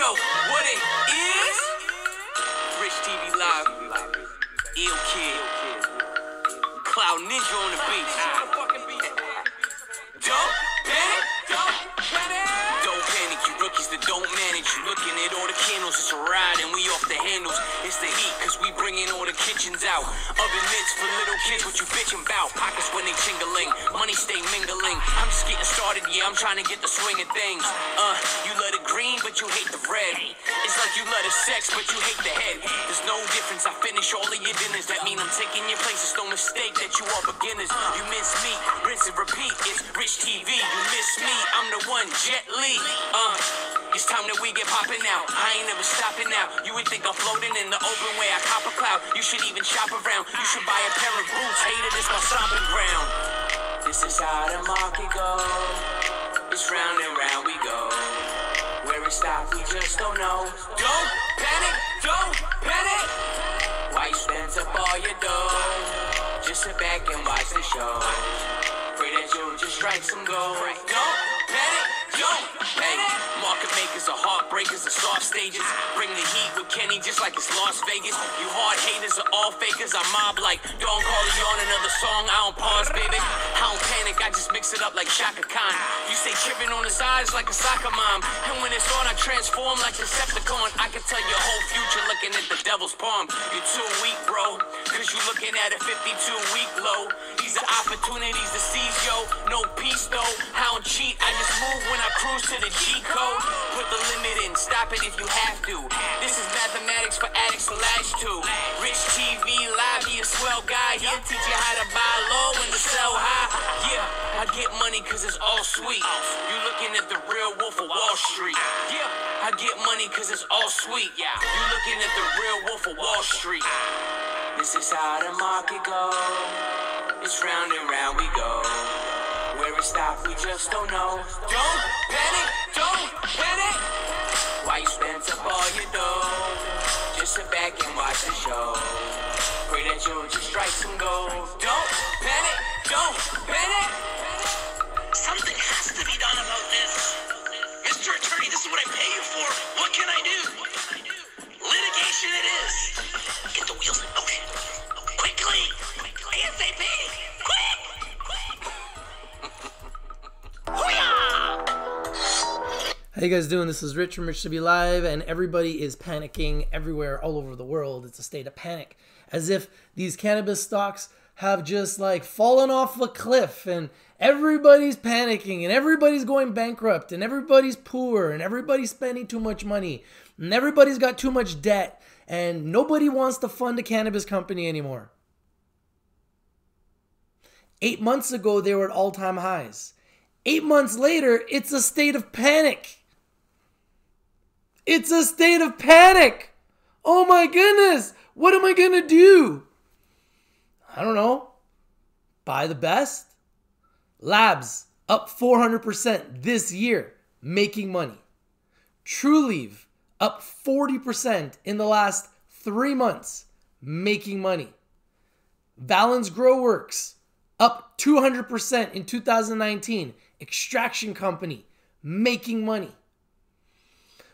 know what it is? Rich TV Live, Ill Kid, Cloud Ninja on the beat. Don't panic, you rookies that don't manage. You looking at all the candles, it's a ride and we off the handles. It's the heat, cause we bringing all the kitchens out. Oven mitts for little kids, what you bitching about? Pockets when they tingling, money stay mingling. I'm just getting started, yeah, I'm trying to get the swing of things. You love the green, but you hate the red. It's like you love the sex, but you hate the head. There's no difference, I finish all of your dinners. That mean I'm taking your place, it's no mistake that you are beginners. You miss me, rinse and repeat, it's Rich TV. You miss me, I'm the one, Jet Li. It's time that we get popping out. I ain't never stopping now. You would think I'm floating in the open way I cop a cloud. You should even shop around. You should buy a pair of boots. Hater, this my stomping ground. This is how the market goes. It's round and round we go. Where it stops, we just don't know. Don't panic, don't panic. Why you spend up all your dough? Just sit back and watch the show. Pray that you'll just strike some gold. Don't panic, don't panic. Market makers are heartbreakers and soft stages. Bring the heat with Kenny just like it's Las Vegas. You hard haters are all fakers. I mob like, don't call it on another song. I don't pause, baby. I don't panic, I just mix it up like Shaka Khan. You stay tripping on the sides like a soccer mom. And when it's on, I transform like Decepticon. I can tell your whole future looking at the devil's palm. You're too weak, bro, cause you looking at a 52-week low. These are opportunities to seize, yo. No peace, though. I don't cheat, I just move when I cruise to the G-code. Put the limit in, stop it if you have to. This is mathematics for addicts to latch to. Rich TV Live, he a swell guy. He'll teach you how to buy low and to sell high. Yeah, I get money cause it's all sweet. You looking at the real wolf of Wall Street. Yeah, I get money cause it's all sweet. Yeah, you looking at the real wolf of Wall Street. This is how the market goes. It's round and round we go. Where it stops, we just don't know. Don't panic, don't panic. Why you spend up all your dough? Just sit back and watch the show. Pray that you'll just strike some gold. Don't panic, don't panic. Something has to be done about this. Mr. Attorney, this is what I pay you for. What can I do? Litigation it is. Get the wheels in motion. Quickly. ASAP. Quick. How you guys doing? This is Rich from Rich to Be Live, and everybody is panicking everywhere all over the world. It's a state of panic, as if these cannabis stocks have just like fallen off a cliff, and everybody's panicking, and everybody's going bankrupt, and everybody's poor, and everybody's spending too much money, and everybody's got too much debt, and nobody wants to fund a cannabis company anymore. 8 months ago, they were at all-time highs. 8 months later, it's a state of panic. It's a state of panic. Oh my goodness. What am I going to do? I don't know. Buy the best. Labs up 400% this year, making money. Trulieve up 40% in the last 3 months, making money. Valens Growworks up 200% in 2019. Extraction company, making money.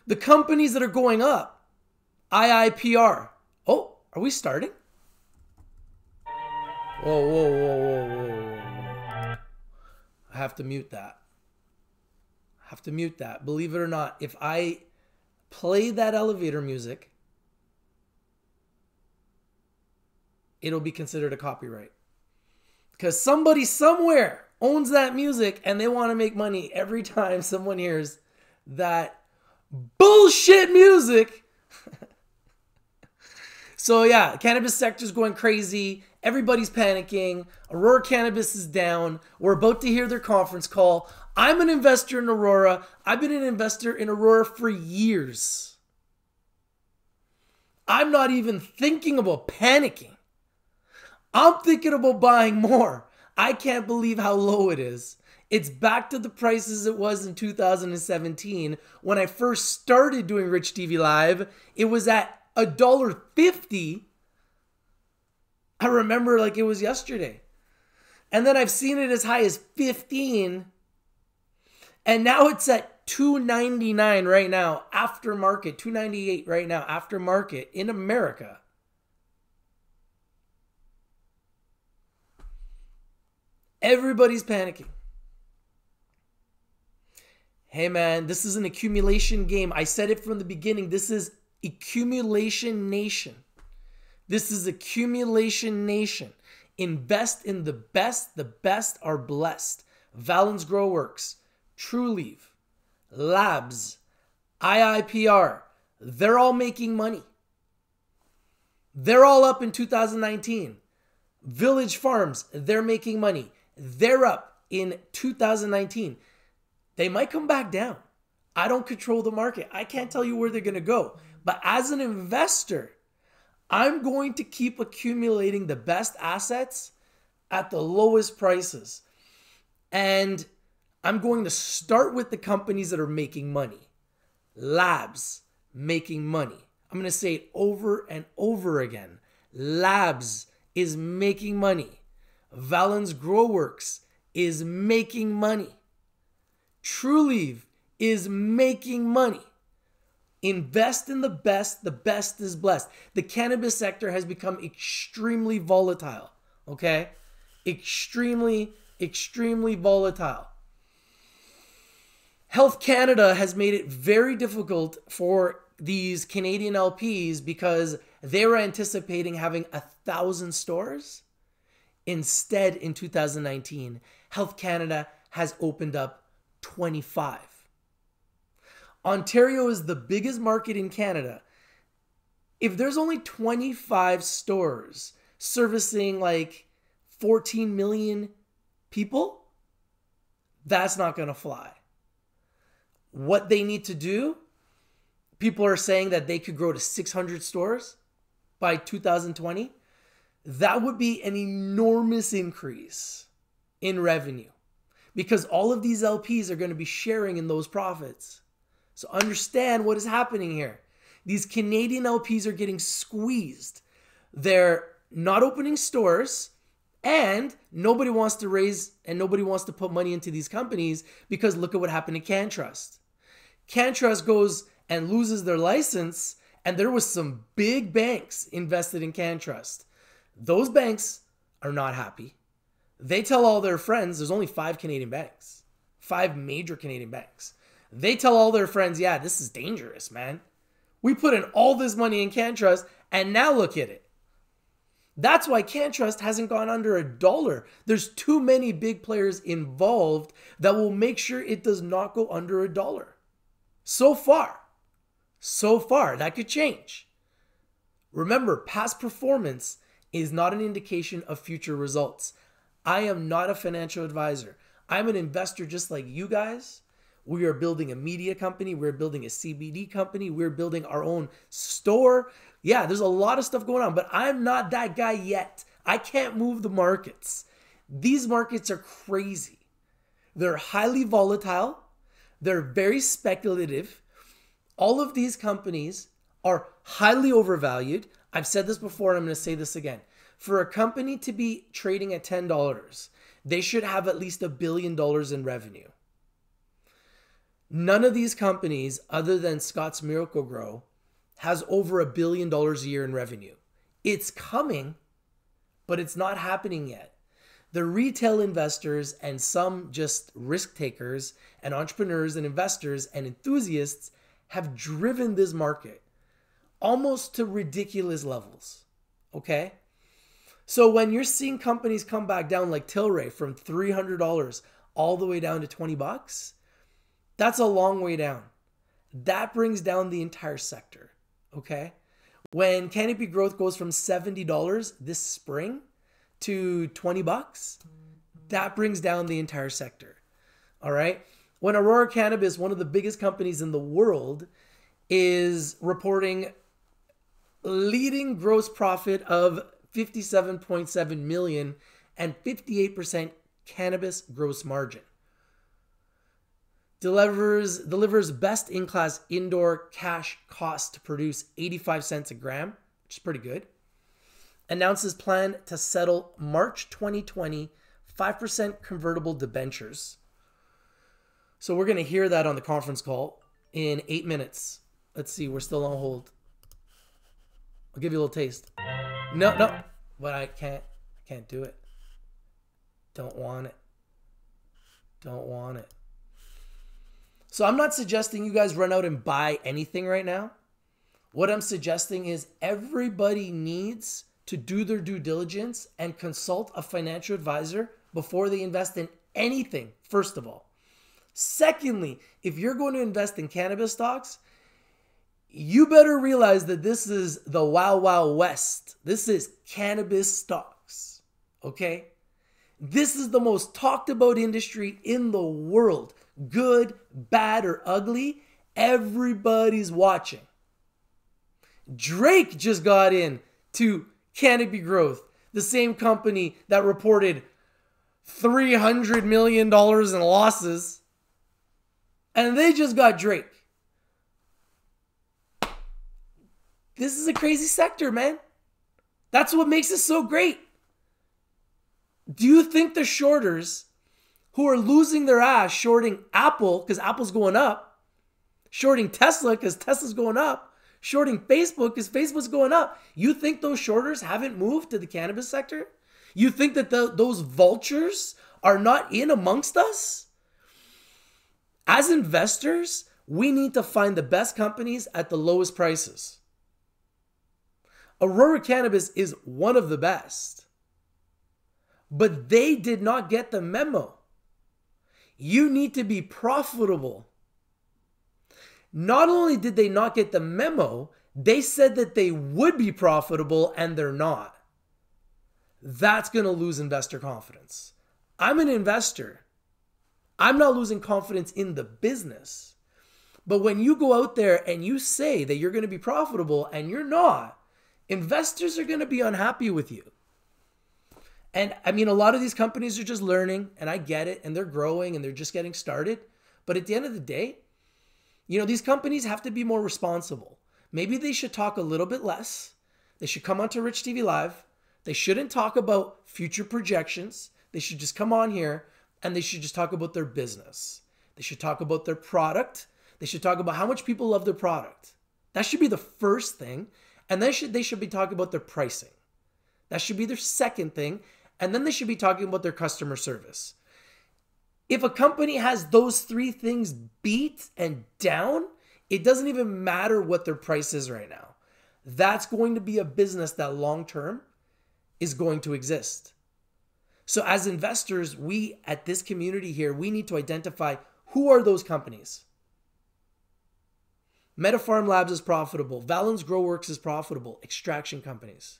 The companies that are going up, IIPR. Oh, are we starting? Whoa. I have to mute that. Believe it or not, if I play that elevator music, it'll be considered a copyright. Because somebody somewhere owns that music and they want to make money every time someone hears that bullshit music. So yeah, cannabis sector's going crazy. Everybody's panicking. Aurora Cannabis is down. We're about to hear their conference call. I'm an investor in Aurora. I've been an investor in Aurora for years. I'm not even thinking about panicking. I'm thinking about buying more. I can't believe how low it is. It's back to the prices it was in 2017 when I first started doing Rich TV Live. It was at $1.50. I remember like it was yesterday. And then I've seen it as high as 15. And now it's at $299 right now after market, $298 right now after market in America. Everybody's panicking. Hey man, this is an accumulation game. I said it from the beginning. This is accumulation nation. This is accumulation nation. Invest in the best. The best are blessed. Valens Growworks, Trulieve, Labs, IIPR, they're all making money. They're all up in 2019. Village Farms, they're making money. They're up in 2019. They might come back down. I don't control the market. I can't tell you where they're going to go. But as an investor, I'm going to keep accumulating the best assets at the lowest prices. And I'm going to start with the companies that are making money. Labs, making money. I'm going to say it over and over again. Labs is making money. Valens Growworks is making money. Trulieve is making money. Invest in the best. The best is blessed. The cannabis sector has become extremely volatile. Okay? Extremely volatile. Health Canada has made it very difficult for these Canadian LPs because they were anticipating having 1,000 stores. Instead, in 2019, Health Canada has opened up 25. Ontario is the biggest market in Canada. If there's only 25 stores servicing like 14 million people, that's not going to fly. What they need to do, people are saying that they could grow to 600 stores by 2020. That would be an enormous increase in revenue because all of these LPs are going to be sharing in those profits. So understand what is happening here. These Canadian LPs are getting squeezed. They're not opening stores and nobody wants to raise and nobody wants to put money into these companies because look at what happened to CanTrust. CanTrust goes and loses their license and there was some big banks invested in CanTrust. Those banks are not happy. They tell all their friends, there's only 5 Canadian banks, 5 major Canadian banks. They tell all their friends, yeah, this is dangerous, man. We put in all this money in CanTrust and now look at it. That's why CanTrust hasn't gone under $1. There's too many big players involved that will make sure it does not go under $1. So far, that could change. Remember, past performance is not an indication of future results. I am not a financial advisor. I'm an investor just like you guys. We are building a media company. We're building a CBD company. We're building our own store. Yeah, there's a lot of stuff going on, but I'm not that guy yet. I can't move the markets. These markets are crazy. They're highly volatile. They're very speculative. All of these companies are highly overvalued. I've said this before and I'm going to say this again. For a company to be trading at $10, they should have at least $1 billion in revenue. None of these companies, other than Scott's Miracle-Gro, has over $1 billion a year in revenue. It's coming, but it's not happening yet. The retail investors and some just risk takers and entrepreneurs and investors and enthusiasts have driven this market almost to ridiculous levels. Okay? So when you're seeing companies come back down like Tilray from $300 all the way down to $20, that's a long way down. That brings down the entire sector. Okay? When Canopy Growth goes from $70 this spring to $20, that brings down the entire sector. All right? When Aurora Cannabis, one of the biggest companies in the world, is reporting leading gross profit of $57.7 million and 58% cannabis gross margin. Delivers best-in-class indoor cash cost to produce 85 cents a gram, which is pretty good. Announces plan to settle March 2020 5% convertible debentures. So we're going to hear that on the conference call in 8 minutes. Let's see. We're still on hold. I'll give you a little taste. No. But I can't do it. Don't want it. So I'm not suggesting you guys run out and buy anything right now. What I'm suggesting is everybody needs to do their due diligence and consult a financial advisor before they invest in anything, first of all. Secondly, if you're going to invest in cannabis stocks, you better realize that this is the Wild Wild West. This is cannabis stocks, okay? This is the most talked about industry in the world. Good, bad, or ugly, everybody's watching. Drake just got in to Canopy Growth, the same company that reported $300 million in losses, and they just got Drake. This is a crazy sector, man. That's what makes it so great. Do you think the shorters who are losing their ass shorting Apple because Apple's going up, shorting Tesla because Tesla's going up, shorting Facebook because Facebook's going up, you think those shorters haven't moved to the cannabis sector? You think that those vultures are not in amongst us? As investors, we need to find the best companies at the lowest prices. Aurora Cannabis is one of the best. But they did not get the memo. You need to be profitable. Not only did they not get the memo, they said that they would be profitable and they're not. That's going to lose investor confidence. I'm an investor. I'm not losing confidence in the business. But when you go out there and you say that you're going to be profitable and you're not, investors are going to be unhappy with you. And I mean, a lot of these companies are just learning, and I get it, and they're growing and they're just getting started. But at the end of the day, these companies have to be more responsible. Maybe they should talk a little bit less. They should come onto Rich TV Live. They shouldn't talk about future projections. They should just come on here and they should just talk about their business. They should talk about their product. They should talk about how much people love their product. That should be the first thing. And then they should be talking about their pricing. That should be their second thing. And then they should be talking about their customer service. If a company has those three things beat and down, it doesn't even matter what their price is right now. That's going to be a business that long term is going to exist. So as investors, we at this community here, we need to identify who are those companies. MetaPharm Labs is profitable. Valens Growworks is profitable. Extraction companies.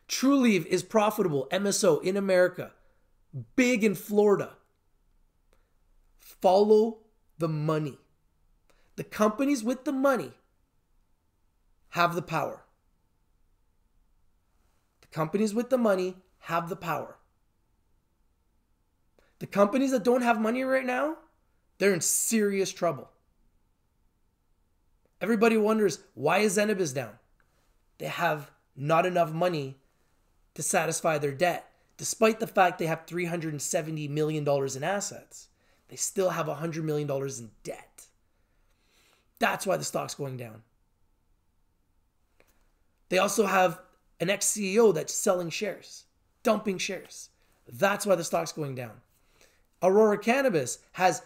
TrueLeaf is profitable. MSO in America. Big in Florida. Follow the money. The companies with the money have the power. The companies with the money have the power. The companies that don't have money right now, they're in serious trouble. Everybody wonders, why is Zenabis down? They have not enough money to satisfy their debt. Despite the fact they have $370 million in assets, they still have $100 million in debt. That's why the stock's going down. They also have an ex-CEO that's selling shares, dumping shares. That's why the stock's going down. Aurora Cannabis has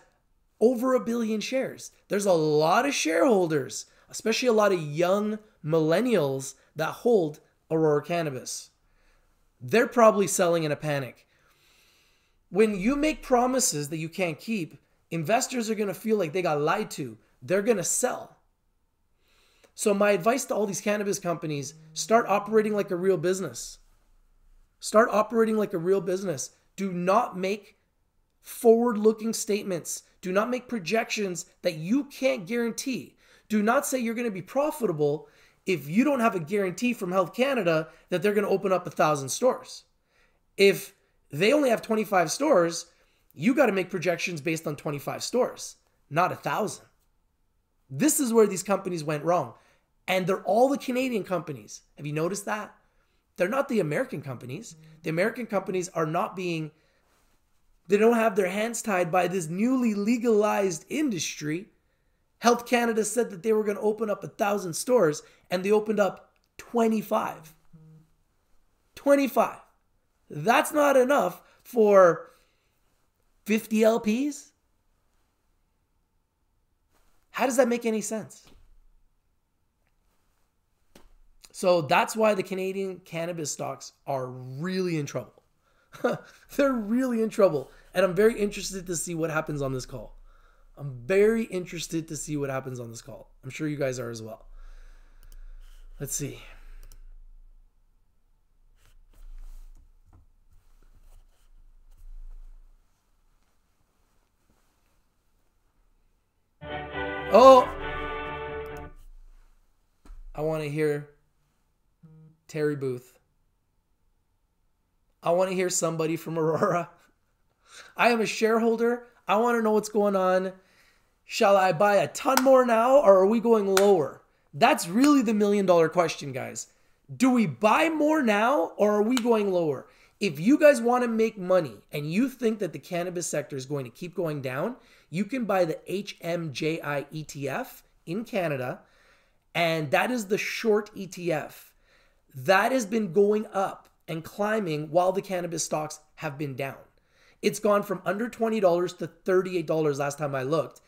over 1 billion shares. There's a lot of shareholders, especially a lot of young millennials that hold Aurora Cannabis. They're probably selling in a panic. When you make promises that you can't keep, investors are going to feel like they got lied to. They're going to sell. So my advice to all these cannabis companies, start operating like a real business. Start operating like a real business. Do not make forward-looking statements. Do not make projections that you can't guarantee. Do not say you're going to be profitable if you don't have a guarantee from Health Canada that they're going to open up 1,000 stores. If they only have 25 stores, you got to make projections based on 25 stores, not 1,000. This is where these companies went wrong. And they're all the Canadian companies. Have you noticed that? They're not the American companies. The American companies are not being They don't have their hands tied by this newly legalized industry. Health Canada said that they were going to open up 1,000 stores, and they opened up 25. 25. That's not enough for 50 LPs? How does that make any sense? So that's why the Canadian cannabis stocks are really in trouble. They're really in trouble. And I'm very interested to see what happens on this call. I'm very interested to see what happens on this call. I'm sure you guys are as well. Let's see. Oh, I want to hear Terry Booth. I want to hear somebody from Aurora. I am a shareholder. I want to know what's going on. Shall I buy a ton more now, or are we going lower? That's really the $1 million question, guys. Do we buy more now, or are we going lower? If you guys want to make money and you think that the cannabis sector is going to keep going down, you can buy the HMJI ETF in Canada, and that is the short ETF. That has been going up and climbing while the cannabis stocks have been down. It's gone from under $20 to $38 last time I looked.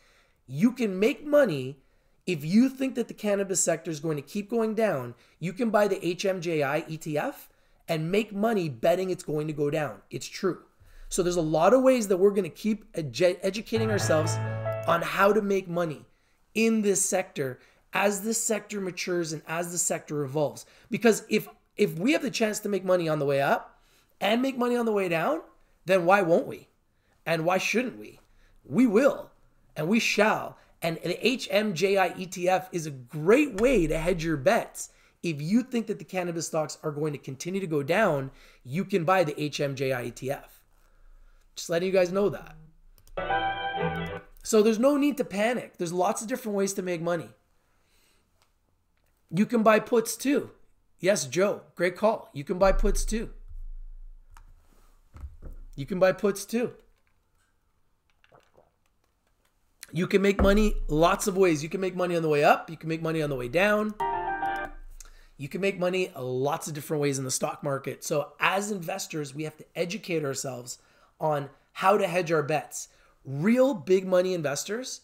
You can make money if you think that the cannabis sector is going to keep going down. You can buy the HMJI ETF and make money betting it's going to go down. It's true. So there's a lot of ways that we're going to keep educating ourselves on how to make money in this sector as this sector matures and as the sector evolves. Because if we have the chance to make money on the way up and make money on the way down, then why won't we? And why shouldn't we? We will, and we shall. And the HMJI ETF is a great way to hedge your bets. If you think that the cannabis stocks are going to continue to go down, you can buy the HMJI ETF. Just letting you guys know that. So there's no need to panic. There's lots of different ways to make money. You can buy puts too. Yes, Joe, great call. You can buy puts too. You can buy puts too. You can make money lots of ways. You can make money on the way up. You can make money on the way down. You can make money lots of different ways in the stock market. So as investors, we have to educate ourselves on how to hedge our bets. Real big money investors,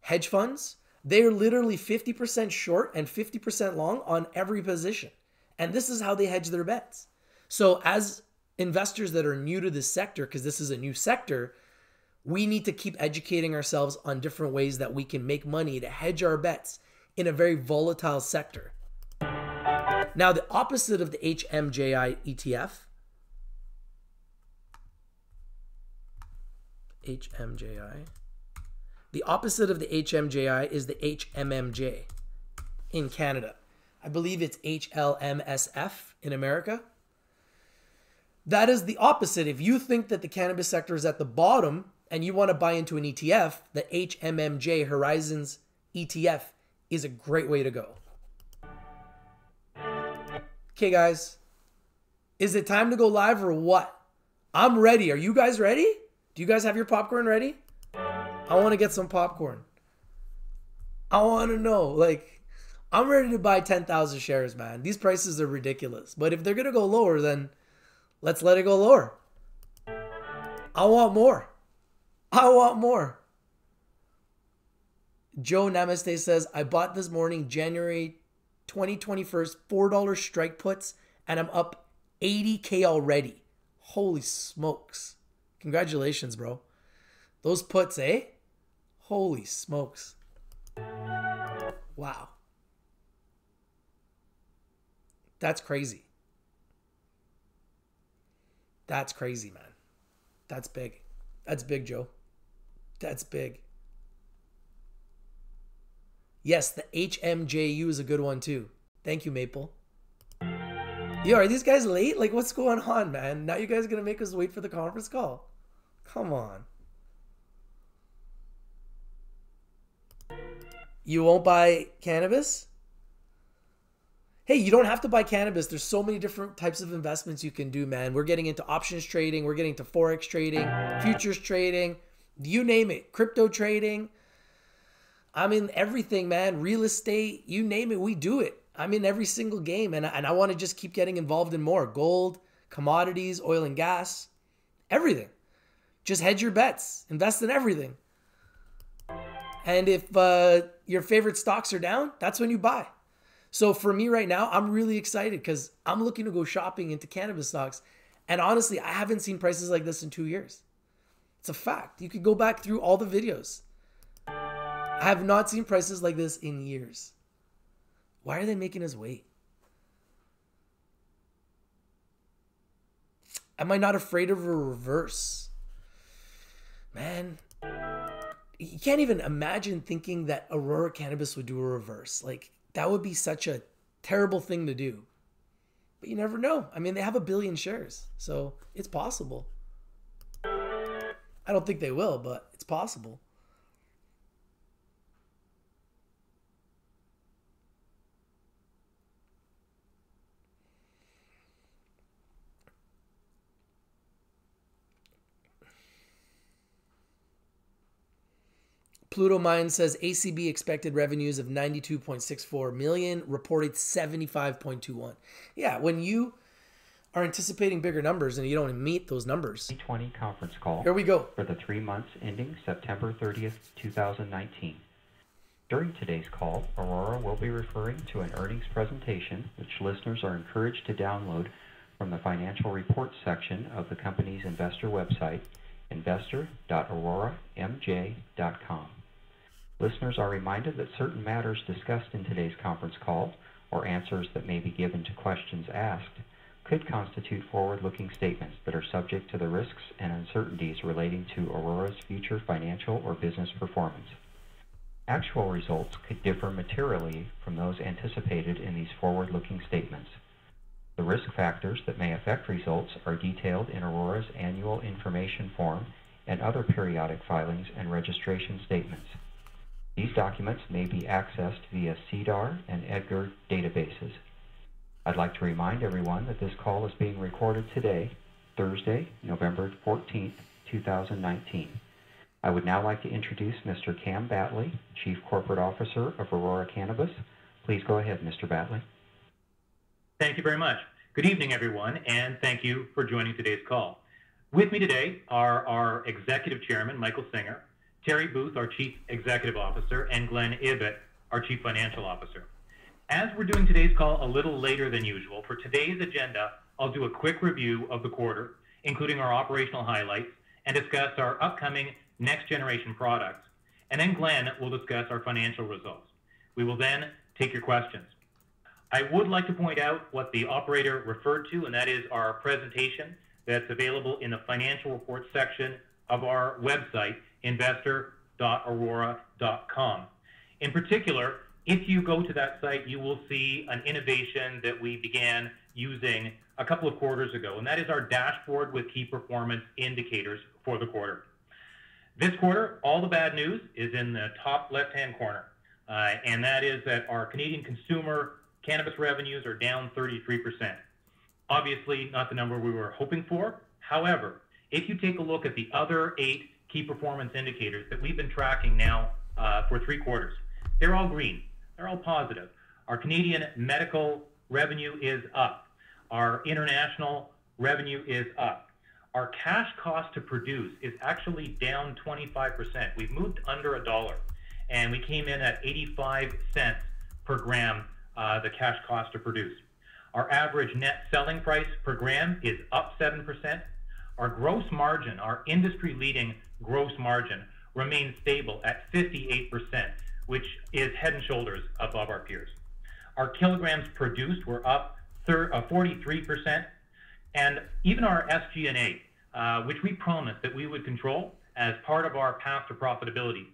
hedge funds, they are literally 50% short and 50% long on every position. And this is how they hedge their bets. So as investors that are new to this sector, because this is a new sector, we need to keep educating ourselves on different ways that we can make money to hedge our bets in a very volatile sector. Now, the opposite of the HMJI ETF, the opposite of the HMJI is the HMMJ in Canada. I believe it's HLMSF in America. That is the opposite. If you think that the cannabis sector is at the bottom and you want to buy into an ETF, the HMMJ Horizons ETF is a great way to go. Okay, guys, is it time to go live or what? I'm ready. Are you guys ready? Do you guys have your popcorn ready? I want to get some popcorn. I want to know, like, I'm ready to buy 10,000 shares, man. These prices are ridiculous. But if they're going to go lower, then let's let it go lower. I want more. I want more. Joe Namaste says, I bought this morning, January 2021, $4 strike puts, and I'm up 80K already. Holy smokes. Congratulations, bro. Those puts, eh? Holy smokes. Wow. That's crazy. That's crazy, man. That's big. That's big, Joe. That's big. Yes, the HMJU is a good one too. Thank you, Maple. Yo, are these guys late? Like, what's going on, man? Now you guys are going to make us wait for the conference call? Come on. You won't buy cannabis? Hey, you don't have to buy cannabis. There's so many different types of investments you can do, man. We're getting into options trading. We're getting into Forex trading, futures trading, you name it, crypto trading. I'm in everything, man. Real estate, you name it, we do it. I'm in every single game, and I want to just keep getting involved in more. Gold, commodities, oil and gas, everything. Just hedge your bets. Invest in everything. And if your favorite stocks are down, that's when you buy. So for me right now, I'm really excited because I'm looking to go shopping into cannabis stocks. And honestly, I haven't seen prices like this in 2 years. It's a fact. You could go back through all the videos. I have not seen prices like this in years. Why are they making us wait? Am I not afraid of a reverse? Man, you can't even imagine thinking that Aurora Cannabis would do a reverse. Like, that would be such a terrible thing to do. But you never know. I mean, they have 1 billion shares, so it's possible. I don't think they will, but it's possible. Pluto Mine says ACB expected revenues of 92.64 million, reported 75.21. Yeah, when you are anticipating bigger numbers and you don't meet those numbers. 2020 conference call. Here we go. For the 3 months ending September 30th, 2019. During today's call, Aurora will be referring to an earnings presentation which listeners are encouraged to download from the financial reports section of the company's investor website, investor.auroramj.com. Listeners are reminded that certain matters discussed in today's conference call, or answers that may be given to questions asked, could constitute forward-looking statements that are subject to the risks and uncertainties relating to Aurora's future financial or business performance. Actual results could differ materially from those anticipated in these forward-looking statements. The risk factors that may affect results are detailed in Aurora's annual information form and other periodic filings and registration statements. These documents may be accessed via SEDAR and EDGAR databases. I'd like to remind everyone that this call is being recorded today, Thursday, November 14th, 2019. I would now like to introduce Mr. Cam Batley, Chief Corporate Officer of Aurora Cannabis. Please go ahead, Mr. Batley. Thank you very much. Good evening, everyone, and thank you for joining today's call. With me today are our Executive Chairman, Michael Singer, Terry Booth, our Chief Executive Officer, and Glenn Ibbett, our Chief Financial Officer. As we're doing today's call a little later than usual, for today's agenda, I'll do a quick review of the quarter, including our operational highlights, and discuss our upcoming next-generation products. And then Glenn will discuss our financial results. We will then take your questions. I would like to point out what the operator referred to, and that is our presentation that's available in the financial reports section of our website, investor.aurora.com. In particular, if you go to that site, you will see an innovation that we began using a couple of quarters ago, and that is our dashboard with key performance indicators for the quarter. This quarter, all the bad news is in the top left-hand corner, and that is that our Canadian consumer cannabis revenues are down 33%. Obviously, not the number we were hoping for. However, if you take a look at the other 8 key performance indicators that we've been tracking now for 3 quarters, they're all green. They're all positive. Our Canadian medical revenue is up. Our international revenue is up. Our cash cost to produce is actually down 25%. We've moved under $1, and we came in at 85 cents per gram, the cash cost to produce. Our average net selling price per gram is up 7%. Our gross margin, our industry-leading gross margin, remains stable at 58%, which is head and shoulders above our peers. Our kilograms produced were up 43%, and even our SG&A, which we promised that we would control as part of our path to profitability,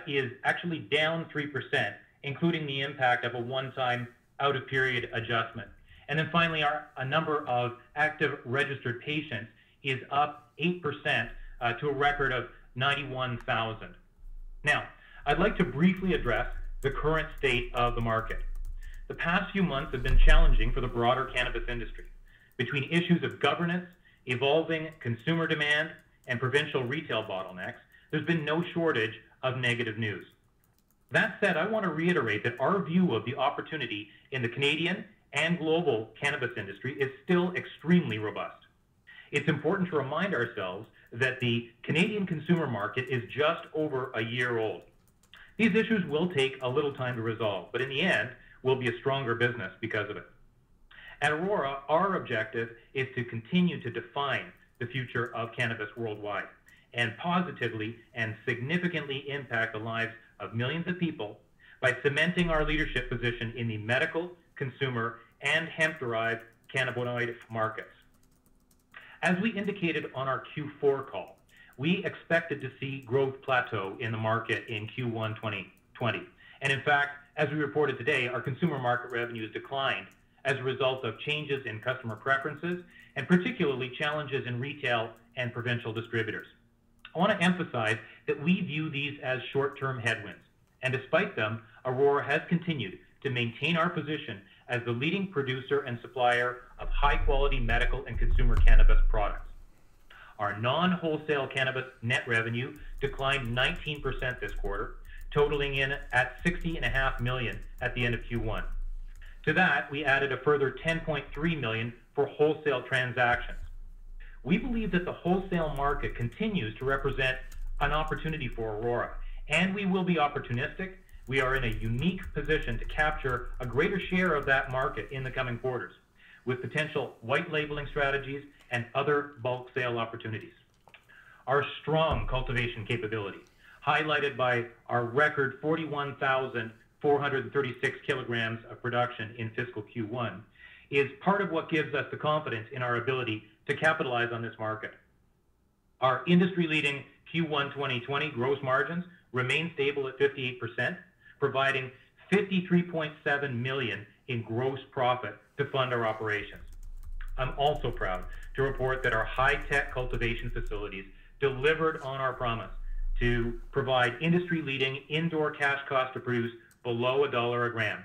is actually down 3%, including the impact of a one-time out-of-period adjustment. And then finally, a number of active registered patients is up 8% to a record of 91,000. Now, I'd like to briefly address the current state of the market. The past few months have been challenging for the broader cannabis industry. Between issues of governance, evolving consumer demand, and provincial retail bottlenecks, there's been no shortage of negative news. That said, I want to reiterate that our view of the opportunity in the Canadian and global cannabis industry is still extremely robust. It's important to remind ourselves that the Canadian consumer market is just over a year old. These issues will take a little time to resolve, but in the end, we'll be a stronger business because of it. At Aurora, our objective is to continue to define the future of cannabis worldwide and positively and significantly impact the lives of millions of people by cementing our leadership position in the medical, consumer, and hemp-derived cannabinoid markets. As we indicated on our Q4 call, we expected to see growth plateau in the market in Q1 2020. And in fact, as we reported today, our consumer market revenues declined as a result of changes in customer preferences and particularly challenges in retail and provincial distributors. I want to emphasize that we view these as short-term headwinds, and despite them, Aurora has continued to maintain our position as the leading producer and supplier of high-quality medical and consumer cannabis products. Our non-wholesale cannabis net revenue declined 19% this quarter, totaling in at $60.5 million at the end of Q1. To that, we added a further $10.3 million for wholesale transactions. We believe that the wholesale market continues to represent an opportunity for Aurora, and we will be opportunistic. We are in a unique position to capture a greater share of that market in the coming quarters, with potential white labeling strategies and other bulk sale opportunities. Our strong cultivation capability, highlighted by our record 41,436 kilograms of production in fiscal Q1, is part of what gives us the confidence in our ability to capitalize on this market. Our industry-leading Q1 2020 gross margins remain stable at 58%, providing $53.7 million in gross profit to fund our operations. I'm also proud to report that our high-tech cultivation facilities delivered on our promise to provide industry-leading indoor cash cost to produce below $1 a gram.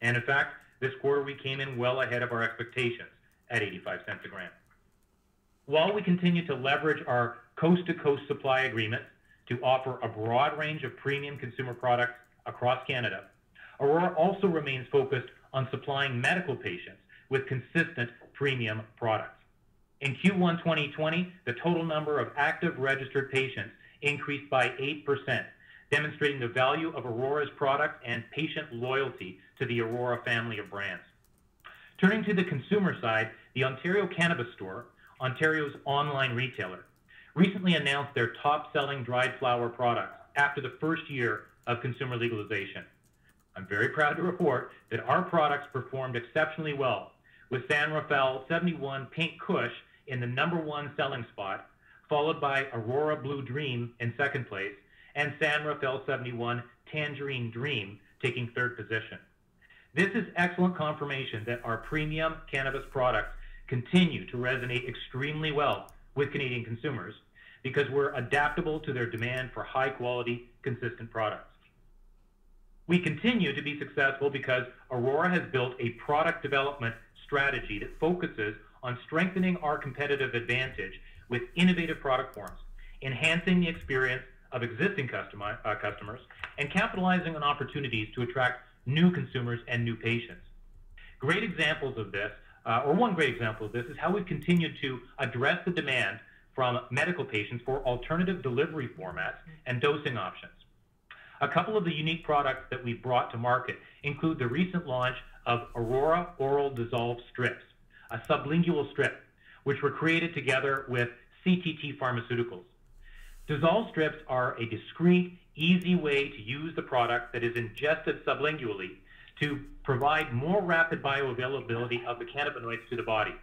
And in fact, this quarter we came in well ahead of our expectations at 85 cents a gram. While we continue to leverage our coast-to-coast supply agreements to offer a broad range of premium consumer products across Canada, Aurora also remains focused on supplying medical patients with consistent premium products. In Q1 2020, the total number of active registered patients increased by 8%, demonstrating the value of Aurora's product and patient loyalty to the Aurora family of brands. Turning to the consumer side, the Ontario Cannabis Store, Ontario's online retailer, recently announced their top-selling dried flower products after the first year of consumer legalization. I'm very proud to report that our products performed exceptionally well, with San Rafael 71 Pink Kush in the #1 selling spot, followed by Aurora Blue Dream in second place, and San Rafael 71 Tangerine Dream taking third position. This is excellent confirmation that our premium cannabis products continue to resonate extremely well with Canadian consumers because we're adaptable to their demand for high-quality, consistent products. We continue to be successful because Aurora has built a product development strategy that focuses on strengthening our competitive advantage with innovative product forms, enhancing the experience of existing customers, and capitalizing on opportunities to attract new consumers and new patients. Great examples of this, one great example of this, is how we've continued to address the demand from medical patients for alternative delivery formats and dosing options. A couple of the unique products that we've brought to market include the recent launch of Aurora Oral Dissolve Strips, a sublingual strip, which were created together with CTT Pharmaceuticals. Dissolve strips are a discreet, easy way to use the product that is ingested sublingually to provide more rapid bioavailability of the cannabinoids to the body.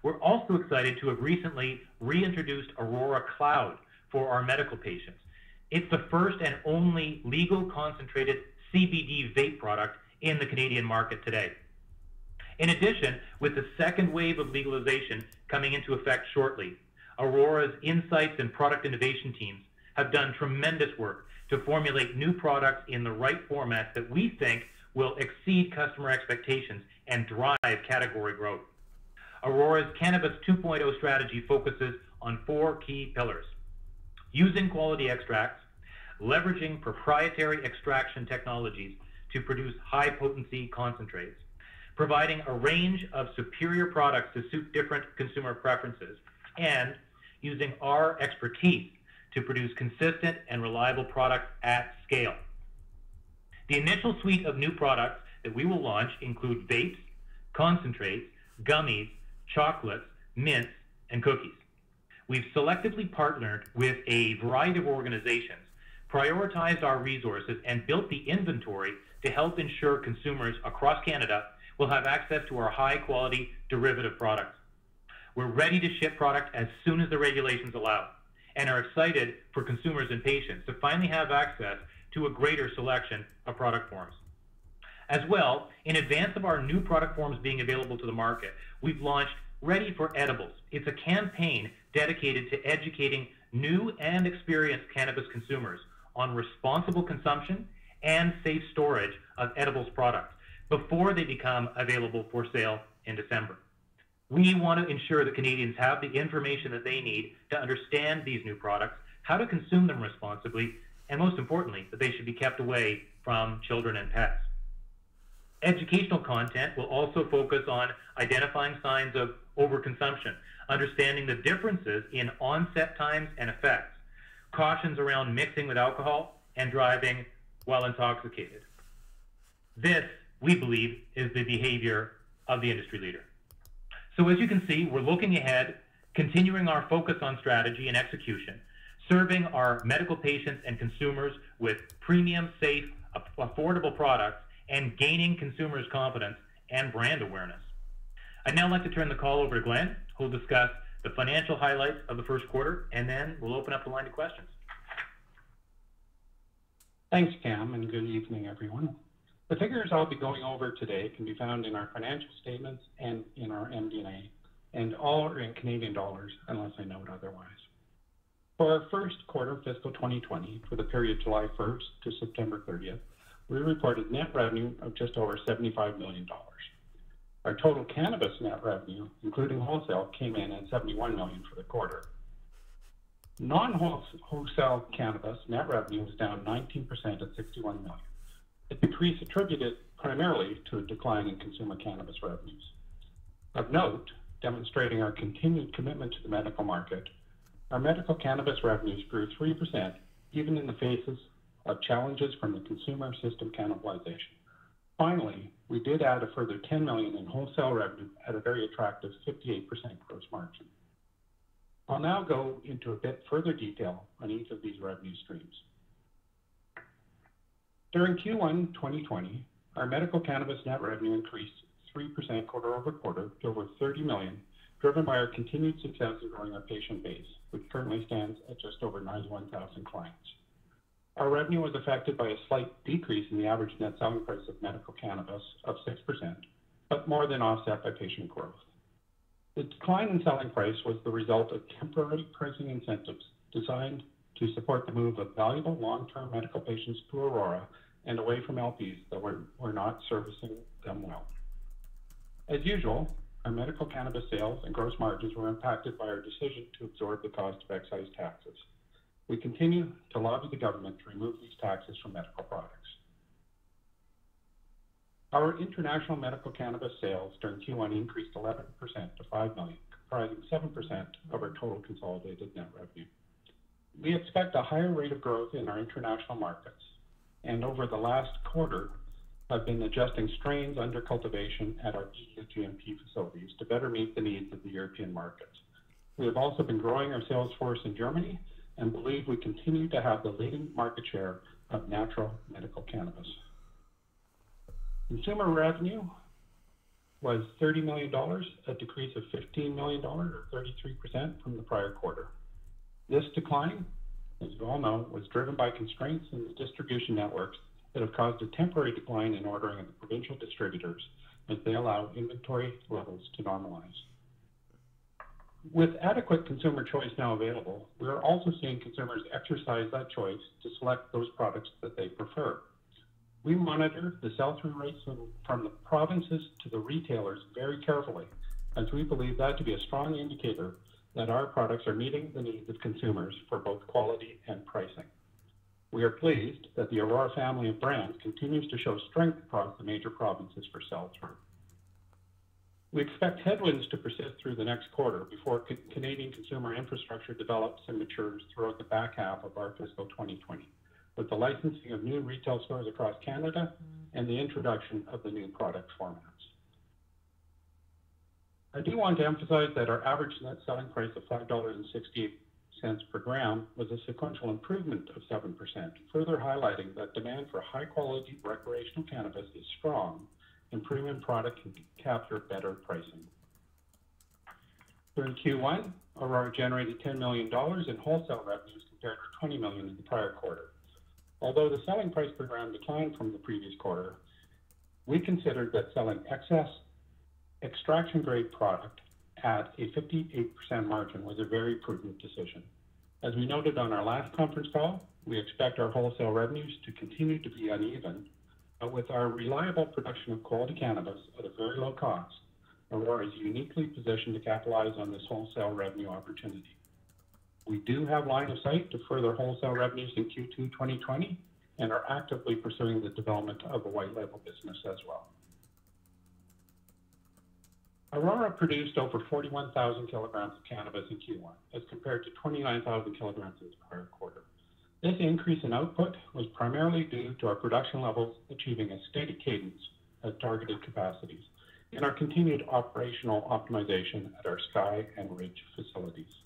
We're also excited to have recently reintroduced Aurora Cloud for our medical patients. It's the first and only legal concentrated CBD vape product in the Canadian market today. In addition, with the second wave of legalization coming into effect shortly, Aurora's insights and product innovation teams have done tremendous work to formulate new products in the right formats that we think will exceed customer expectations and drive category growth. Aurora's Cannabis 2.0 strategy focuses on 4 key pillars: using quality extracts, leveraging proprietary extraction technologies to produce high-potency concentrates, providing a range of superior products to suit different consumer preferences, and using our expertise to produce consistent and reliable products at scale. The initial suite of new products that we will launch include vapes, concentrates, gummies, chocolates, mints, and cookies. We've selectively partnered with a variety of organizations, prioritized our resources, and built the inventory to help ensure consumers across Canada will have access to our high-quality derivative products. We're ready to ship product as soon as the regulations allow, and are excited for consumers and patients to finally have access to a greater selection of product forms. As well, in advance of our new product forms being available to the market, we've launched Ready for Edibles. It's a campaign dedicated to educating new and experienced cannabis consumers on responsible consumption and safe storage of edibles products before they become available for sale in December. We want to ensure that Canadians have the information that they need to understand these new products, how to consume them responsibly, and most importantly, that they should be kept away from children and pets. Educational content will also focus on identifying signs of overconsumption, understanding the differences in onset times and effects, cautions around mixing with alcohol, and driving while intoxicated. This, we believe, is the behavior of the industry leader. So as you can see, we're looking ahead, continuing our focus on strategy and execution, serving our medical patients and consumers with premium, safe, affordable products, and gaining consumers' confidence and brand awareness. I'd now like to turn the call over to Glenn, who will discuss the financial highlights of the first quarter, and then we'll open up the line to questions. Thanks, Cam, and good evening, everyone. The figures I'll be going over today can be found in our financial statements and in our MD&A, and all are in Canadian dollars unless I note otherwise. For our first quarter fiscal 2020, for the period July 1st to September 30th, we reported net revenue of just over $75 million. Our total cannabis net revenue, including wholesale, came in at $71 million for the quarter. Non-wholesale cannabis net revenue was down 19% at $61 million. A decrease attributed primarily to a decline in consumer cannabis revenues. Of note, demonstrating our continued commitment to the medical market, our medical cannabis revenues grew 3%, even in the faces of challenges from the consumer system cannibalization. Finally, we did add a further $10 million in wholesale revenue at a very attractive 58% gross margin. I'll now go into a bit further detail on each of these revenue streams. During Q1 2020, our medical cannabis net revenue increased 3% quarter over quarter to over $30 million, driven by our continued success in growing our patient base, which currently stands at just over 91,000 clients. Our revenue was affected by a slight decrease in the average net selling price of medical cannabis of 6%, but more than offset by patient growth. The decline in selling price was the result of temporary pricing incentives designed to support the move of valuable long-term medical patients to Aurora and away from LPs that were not servicing them well. As usual, our medical cannabis sales and gross margins were impacted by our decision to absorb the cost of excise taxes. We continue to lobby the government to remove these taxes from medical products. Our international medical cannabis sales during Q1 increased 11% to $5 million, comprising 7% of our total consolidated net revenue. We expect a higher rate of growth in our international markets, and over the last quarter, have been adjusting strains under cultivation at our EU GMP facilities to better meet the needs of the European markets. We have also been growing our sales force in Germany and believe we continue to have the leading market share of natural medical cannabis. Consumer revenue was $30 million, a decrease of $15 million or 33% from the prior quarter. This decline, as you all know, was driven by constraints in the distribution networks that have caused a temporary decline in ordering of the provincial distributors as they allow inventory levels to normalize. With adequate consumer choice now available, we are also seeing consumers exercise that choice to select those products that they prefer. We monitor the sell-through rates from the provinces to the retailers very carefully, as we believe that to be a strong indicator that our products are meeting the needs of consumers for both quality and pricing. We are pleased that the Aurora family of brands continues to show strength across the major provinces for sell-through. We expect headwinds to persist through the next quarter before Canadian consumer infrastructure develops and matures throughout the back half of our fiscal 2020, with the licensing of new retail stores across Canada and the introduction of the new product formats. I do want to emphasize that our average net selling price of $5.68 per gram was a sequential improvement of 7%, further highlighting that demand for high-quality recreational cannabis is strong and premium product can capture better pricing. During Q1, Aurora generated $10 million in wholesale revenues compared to $20 million in the prior quarter. Although the selling price per gram declined from the previous quarter, we considered that selling excess extraction-grade product at a 58% margin was a very prudent decision. As we noted on our last conference call, we expect our wholesale revenues to continue to be uneven, but with our reliable production of quality cannabis at a very low cost, Aurora is uniquely positioned to capitalize on this wholesale revenue opportunity. We do have line of sight to further wholesale revenues in Q2 2020 and are actively pursuing the development of a white label business as well. Aurora produced over 41,000 kilograms of cannabis in Q1 as compared to 29,000 kilograms in the prior quarter. This increase in output was primarily due to our production levels achieving a steady cadence at targeted capacities and our continued operational optimization at our Sky and Ridge facilities.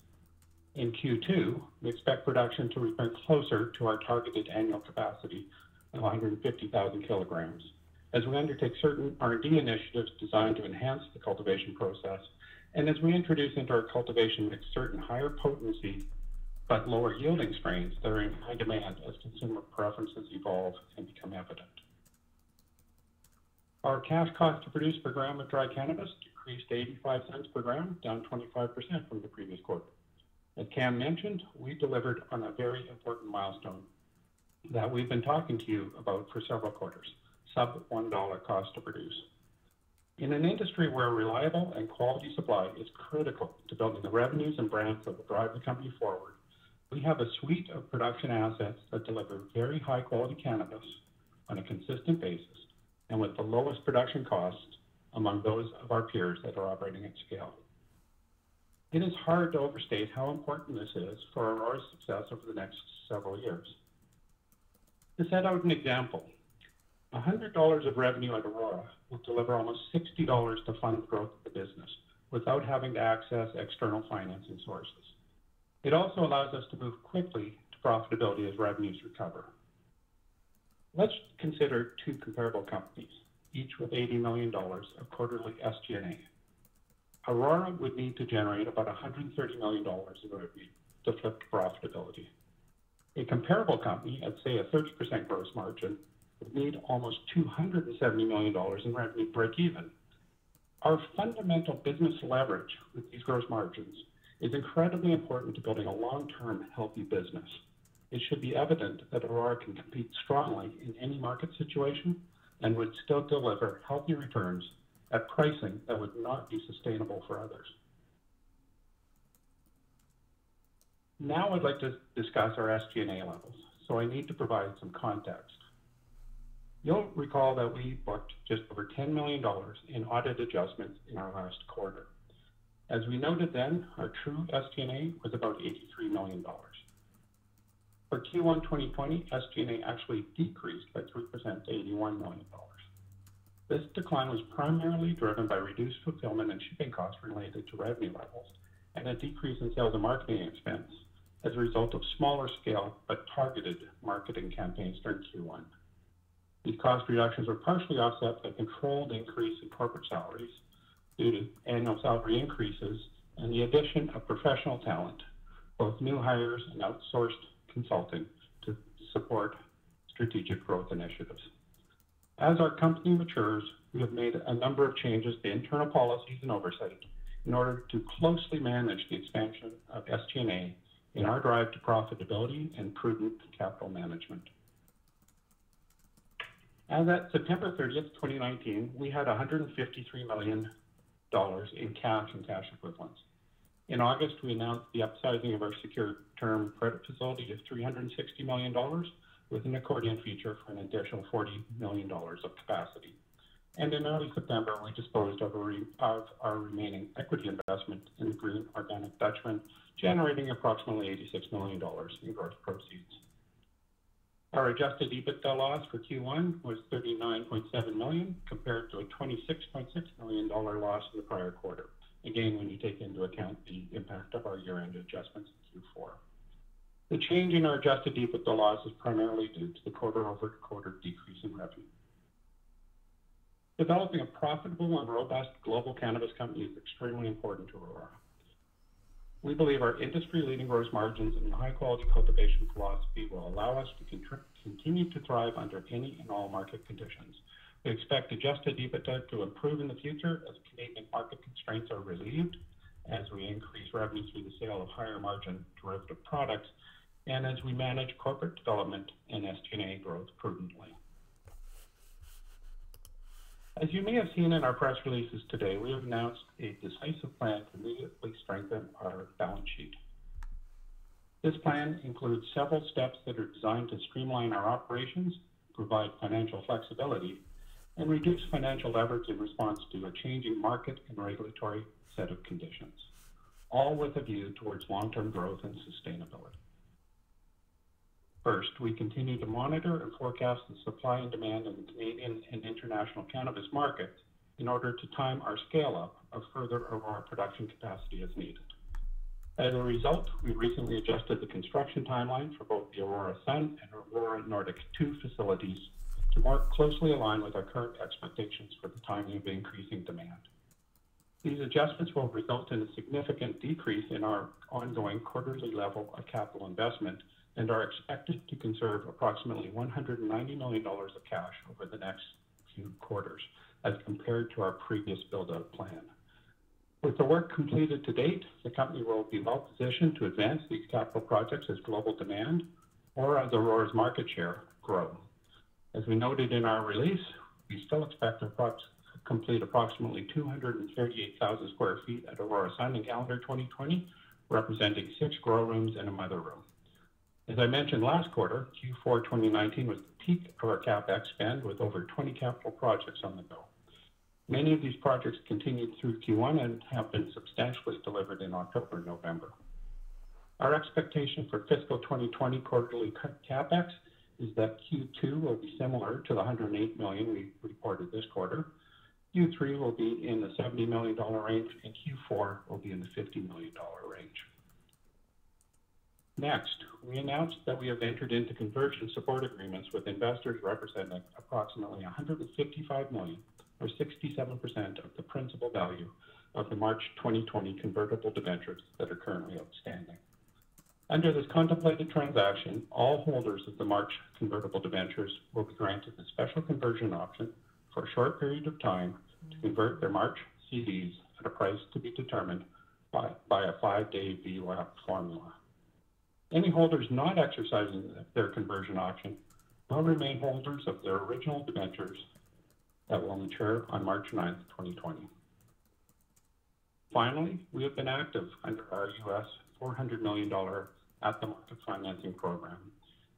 In Q2, we expect production to return closer to our targeted annual capacity of 150,000 kilograms as we undertake certain R&D initiatives designed to enhance the cultivation process and as we introduce into our cultivation mix certain higher potency but lower yielding strains that are in high demand as consumer preferences evolve and become evident. Our cash cost to produce per gram of dry cannabis decreased to 85 cents per gram, down 25% from the previous quarter. As Cam mentioned, we delivered on a very important milestone that we've been talking to you about for several quarters, sub $1 cost to produce. In an industry where reliable and quality supply is critical to building the revenues and brands that will drive the company forward, we have a suite of production assets that deliver very high quality cannabis on a consistent basis and with the lowest production costs among those of our peers that are operating at scale. It is hard to overstate how important this is for Aurora's success over the next several years. To set out an example, $100 of revenue at Aurora will deliver almost $60 to fund the growth of the business without having to access external financing sources. It also allows us to move quickly to profitability as revenues recover. Let's consider two comparable companies, each with $80 million of quarterly SG&A. Aurora would need to generate about $130 million in revenue to flip to profitability. A comparable company at, say, a 30% gross margin would need almost $270 million in revenue to break even. Our fundamental business leverage with these gross margins is incredibly important to building a long-term healthy business. It should be evident that Aurora can compete strongly in any market situation and would still deliver healthy returns at pricing that would not be sustainable for others. Now I'd like to discuss our SG&A levels, so I need to provide some context. You'll recall that we booked just over $10 million in audit adjustments in our last quarter. As we noted then, our true SG&A was about $83 million. For Q1 2020, SG&A actually decreased by 3% to $81 million. This decline was primarily driven by reduced fulfillment and shipping costs related to revenue levels and a decrease in sales and marketing expense as a result of smaller scale but targeted marketing campaigns during Q1. These cost reductions were partially offset by controlled increase in corporate salaries due to annual salary increases and the addition of professional talent, both new hires and outsourced consulting to support strategic growth initiatives. As our company matures, we have made a number of changes to internal policies and oversight in order to closely manage the expansion of SG&A in our drive to profitability and prudent capital management. As at September 30th, 2019, we had $153 million in cash and cash equivalents. In August, we announced the upsizing of our secured term credit facility to $360 million with an accordion feature for an additional $40 million of capacity. And in early September, we disposed of our remaining equity investment in the Green Organic Dutchman, generating approximately $86 million in gross proceeds. Our adjusted EBITDA loss for Q1 was $39.7 million compared to a $26.6 million loss in the prior quarter. Again, when you take into account the impact of our year-end adjustments in Q4. The change in our adjusted EBITDA loss is primarily due to the quarter-over-quarter decrease in revenue. Developing a profitable and robust global cannabis company is extremely important to Aurora. We believe our industry-leading gross margins and high-quality cultivation philosophy will allow us to continue to thrive under any and all market conditions. We expect adjusted EBITDA to improve in the future as Canadian market constraints are relieved, as we increase revenue through the sale of higher-margin derivative products, and as we manage corporate development and SG&A growth prudently. As you may have seen in our press releases today, we have announced a decisive plan to immediately strengthen our balance sheet. This plan includes several steps that are designed to streamline our operations, provide financial flexibility, and reduce financial leverage in response to a changing market and regulatory set of conditions, all with a view towards long-term growth and sustainability. First, we continue to monitor and forecast the supply and demand in the Canadian and international cannabis markets in order to time our scale-up of further Aurora production capacity as needed. As a result, we recently adjusted the construction timeline for both the Aurora Sun and Aurora Nordic 2 facilities to more closely align with our current expectations for the timing of increasing demand. These adjustments will result in a significant decrease in our ongoing quarterly level of capital investment and are expected to conserve approximately $190 million of cash over the next few quarters as compared to our previous build-out plan. With the work completed to date, the company will be well positioned to advance these capital projects as global demand or as Aurora's market share grow. As we noted in our release, we still expect to complete approximately 238,000 square feet at Aurora Sun in calendar 2020, representing 6 grow rooms and a mother room. As I mentioned last quarter, Q4 2019 was the peak of our CapEx spend with over 20 capital projects on the go. Many of these projects continued through Q1 and have been substantially delivered in October and November. Our expectation for fiscal 2020 quarterly CapEx is that Q2 will be similar to the $108 million we reported this quarter. Q3 will be in the $70 million range, and Q4 will be in the $50 million range. Next, we announced that we have entered into conversion support agreements with investors representing approximately $155 million, or 67% of the principal value of the March 2020 convertible debentures that are currently outstanding. Under this contemplated transaction, all holders of the March convertible debentures will be granted a special conversion option for a short period of time to convert their March CDs at a price to be determined by a 5-day VWAP formula. Any holders not exercising their conversion option will remain holders of their original debentures that will mature on March 9th, 2020. Finally, we have been active under our US $400 million at-the-market financing program,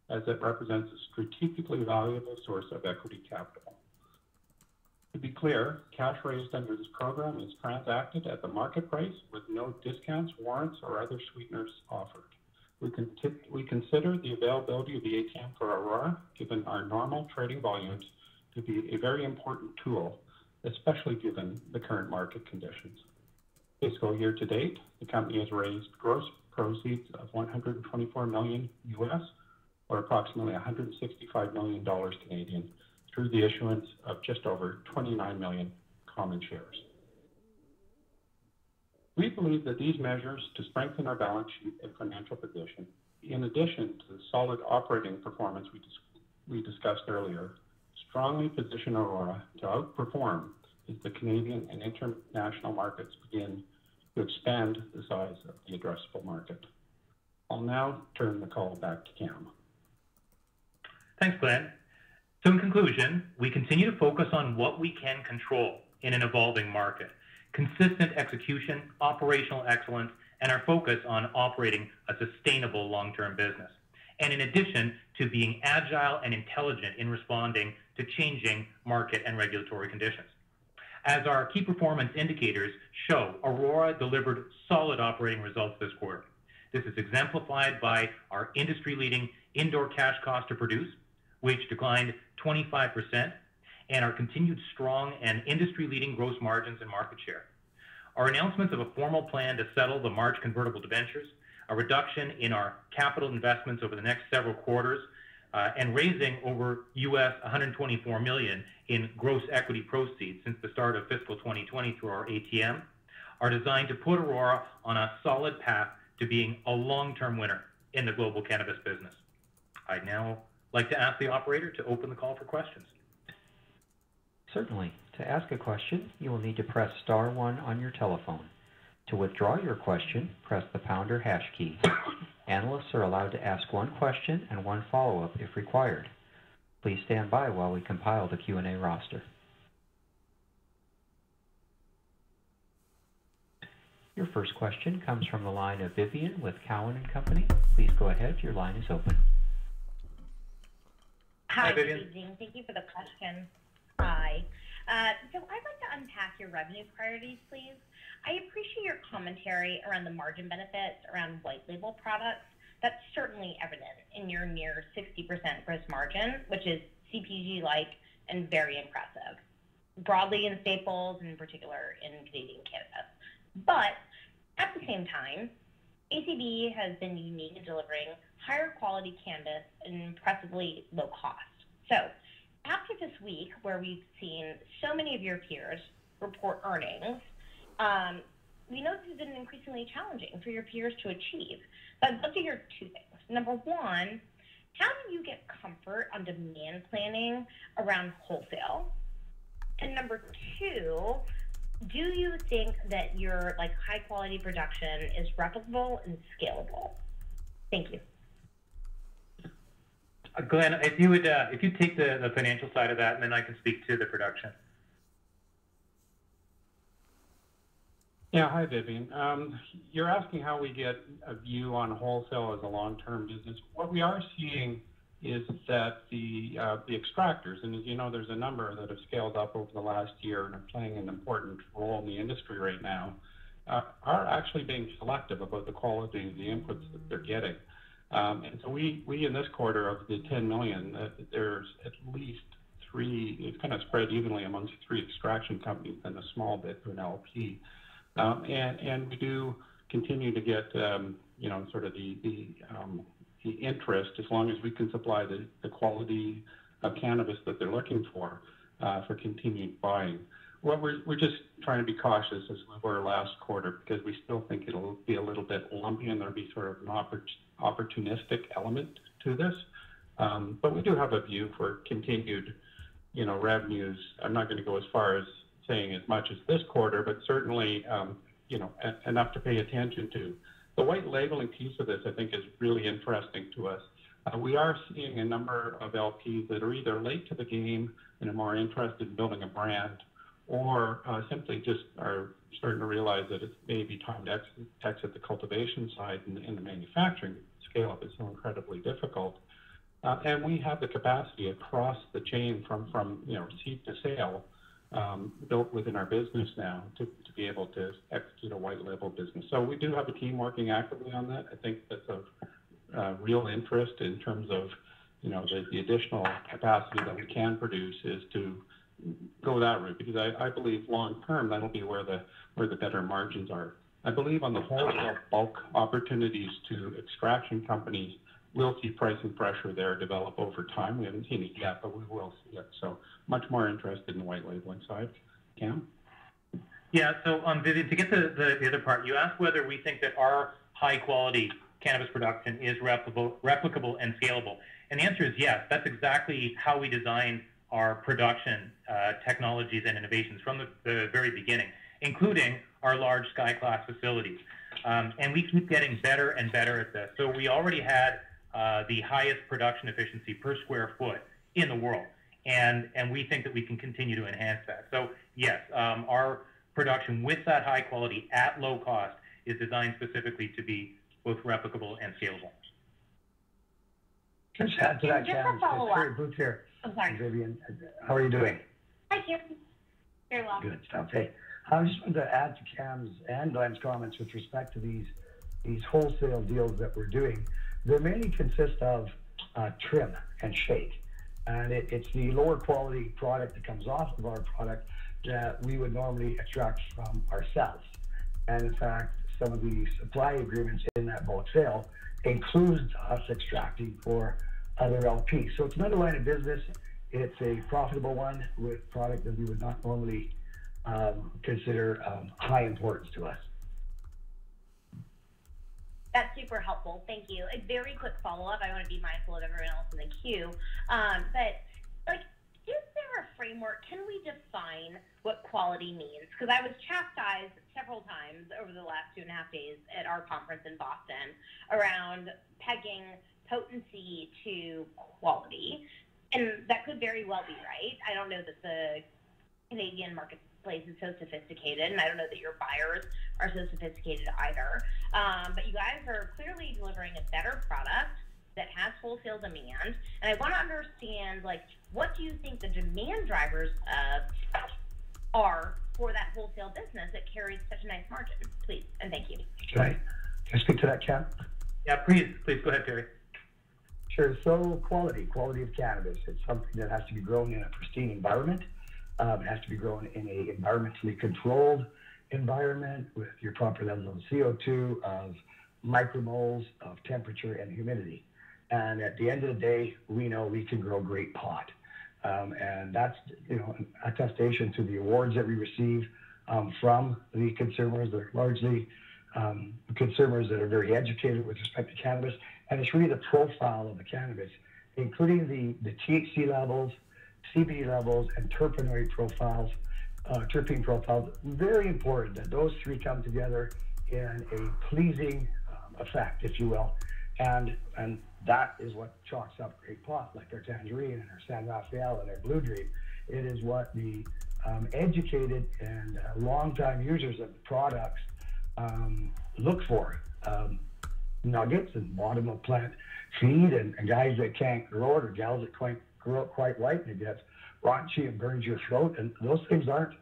as it represents a strategically valuable source of equity capital. To be clear, cash raised under this program is transacted at the market price with no discounts, warrants, or other sweeteners offered. We consider the availability of the ATM for Aurora, given our normal trading volumes, to be a very important tool, especially given the current market conditions. Fiscal year to date, the company has raised gross proceeds of $124 million US, or approximately $165 million Canadian, through the issuance of just over 29 million common shares. We believe that these measures to strengthen our balance sheet and financial position, in addition to the solid operating performance we discussed earlier, strongly position Aurora to outperform as the Canadian and international markets begin to expand the size of the addressable market. I'll now turn the call back to Cam. Thanks, Glenn. So in conclusion, we continue to focus on what we can control in an evolving market. Consistent execution, operational excellence, and our focus on operating a sustainable long-term business. And in addition to being agile and intelligent in responding to changing market and regulatory conditions. As our key performance indicators show, Aurora delivered solid operating results this quarter. This is exemplified by our industry-leading indoor cash cost to produce, which declined 25%, and our continued strong and industry-leading gross margins and market share. Our announcements of a formal plan to settle the March convertible debentures, a reduction in our capital investments over the next several quarters, and raising over US $124 million in gross equity proceeds since the start of fiscal 2020 through our ATM, are designed to put Aurora on a solid path to being a long-term winner in the global cannabis business. I'd now like to ask the operator to open the call for questions. Certainly. To ask a question, you will need to press *1 on your telephone. To withdraw your question, press the pound or hash key. Analysts are allowed to ask one question and one follow-up if required. Please stand by while we compile the Q&A roster. Your first question comes from the line of Vivian with Cowen and Company. Please go ahead. Your line is open. Hi, Vivian. good evening. Thank you for the question. Hi. So I'd like to unpack your revenue priorities, please. I appreciate your commentary around the margin benefits around white label products. That's certainly evident in your near 60% gross margin, which is CPG-like and very impressive, broadly in staples and in particular in Canadian cannabis. But at the same time, ACB has been unique in delivering higher quality cannabis and impressively low cost. So after this week, where we've seen so many of your peers report earnings, we know this has been increasingly challenging for your peers to achieve. But I'd love to hear two things. Number one, how do you get comfort on demand planning around wholesale? And number two, do you think that your high quality production is replicable and scalable? Thank you. Glenn, if you take the financial side of that, and then I can speak to the production. Yeah, hi, Vivian. You're asking how we get a view on wholesale as a long-term business. What we are seeing is that the extractors, and as you know, there's a number that have scaled up over the last year and are playing an important role in the industry right now, are actually being selective about the quality of the inputs that they're getting. And so we in this quarter of the 10 million, there's at least 3, it's kind of spread evenly amongst 3 extraction companies and a small bit to an LP. And we do continue to get, sort of the interest, as long as we can supply the quality of cannabis that they're looking for continued buying. Well, we're just trying to be cautious as we were last quarter, because we still think it'll be a little bit lumpy and there'll be sort of an opportunistic element to this. But we do have a view for continued, revenues. I'm not going to go as far as saying as much as this quarter, but certainly, enough to pay attention to. The white labeling piece of this, I think, is really interesting to us. We are seeing a number of LPs that are either late to the game and are more interested in building a brand, or simply just are starting to realize that it may be time to exit the cultivation side, and the manufacturing scale-up is so incredibly difficult. And we have the capacity across the chain from seed to sale built within our business now to be able to execute a white label business. So we do have a team working actively on that. I think that's of real interest in terms of the additional capacity that we can produce is to go that route, because I believe long term that'll be where the better margins are. I believe on the wholesale bulk opportunities to extraction companies, we'll see pricing pressure there develop over time. We haven't seen it yet, but we will see it. So much more interested in the white labeling side. Cam? Yeah, so Vivian, to get to the other part, you asked whether we think that our high quality cannabis production is replicable and scalable. And the answer is yes. That's exactly how we designed our production technologies and innovations from the very beginning, including our large sky class facilities. And we keep getting better and better at this. So we already had the highest production efficiency per square foot in the world. and we think that we can continue to enhance that. So yes, our production with that high quality at low cost is designed specifically to be both replicable and scalable. Just add to that, Just a Cam. follow-up. Terry Booth here. I'm sorry. Vivian, how are you doing? Hi, Kim. Very well. Good stuff. Hey, I just wanted to add to Cam's and Glenn's comments with respect to these wholesale deals that we're doing. They mainly consist of trim and shake, and it's the lower quality product that comes off of our product that we would normally extract from ourselves. And in fact, some of the supply agreements in that bulk sale includes us extracting for other LPs. So it's another line of business. It's a profitable one with product that we would not normally consider high importance to us. That's super helpful. Thank you. A very quick follow-up. I want to be mindful of everyone else in the queue. But, like, is there a framework? Can we define what quality means? Because I was chastised several times over the last 2.5 days at our conference in Boston around pegging potency to quality. And that could very well be right. I don't know that the Canadian marketplace is so sophisticated, and I don't know that your buyers are so sophisticated either. But you guys are clearly delivering a better product that has wholesale demand. And I want to understand, like, what do you think the demand drivers are for that wholesale business that carries such a nice margin? Please, and thank you. Can I speak to that, Cam? Yeah, please go ahead, Terry. Sure. So quality of cannabis. It's something that has to be grown in a pristine environment. It has to be grown in a environmentally controlled environment with your proper levels of CO2, of micromoles, of temperature and humidity. And at the end of the day, we know we can grow great pot. And that's, an attestation to the awards that we receive from the consumers. They're largely consumers that are very educated with respect to cannabis. And it's really the profile of the cannabis, including the THC levels, CBD levels, and terpene profiles. Very important that those three come together in a pleasing effect, if you will. And that is what chalks up great pot, like our Tangerine and our San Rafael and our Blue Dream. It is what the educated and longtime users of the products look for. Nuggets and bottom of plant feed, and guys that can't grow it, or gals that can't grow it quite right, and it gets raunchy and burns your throat, and those things aren't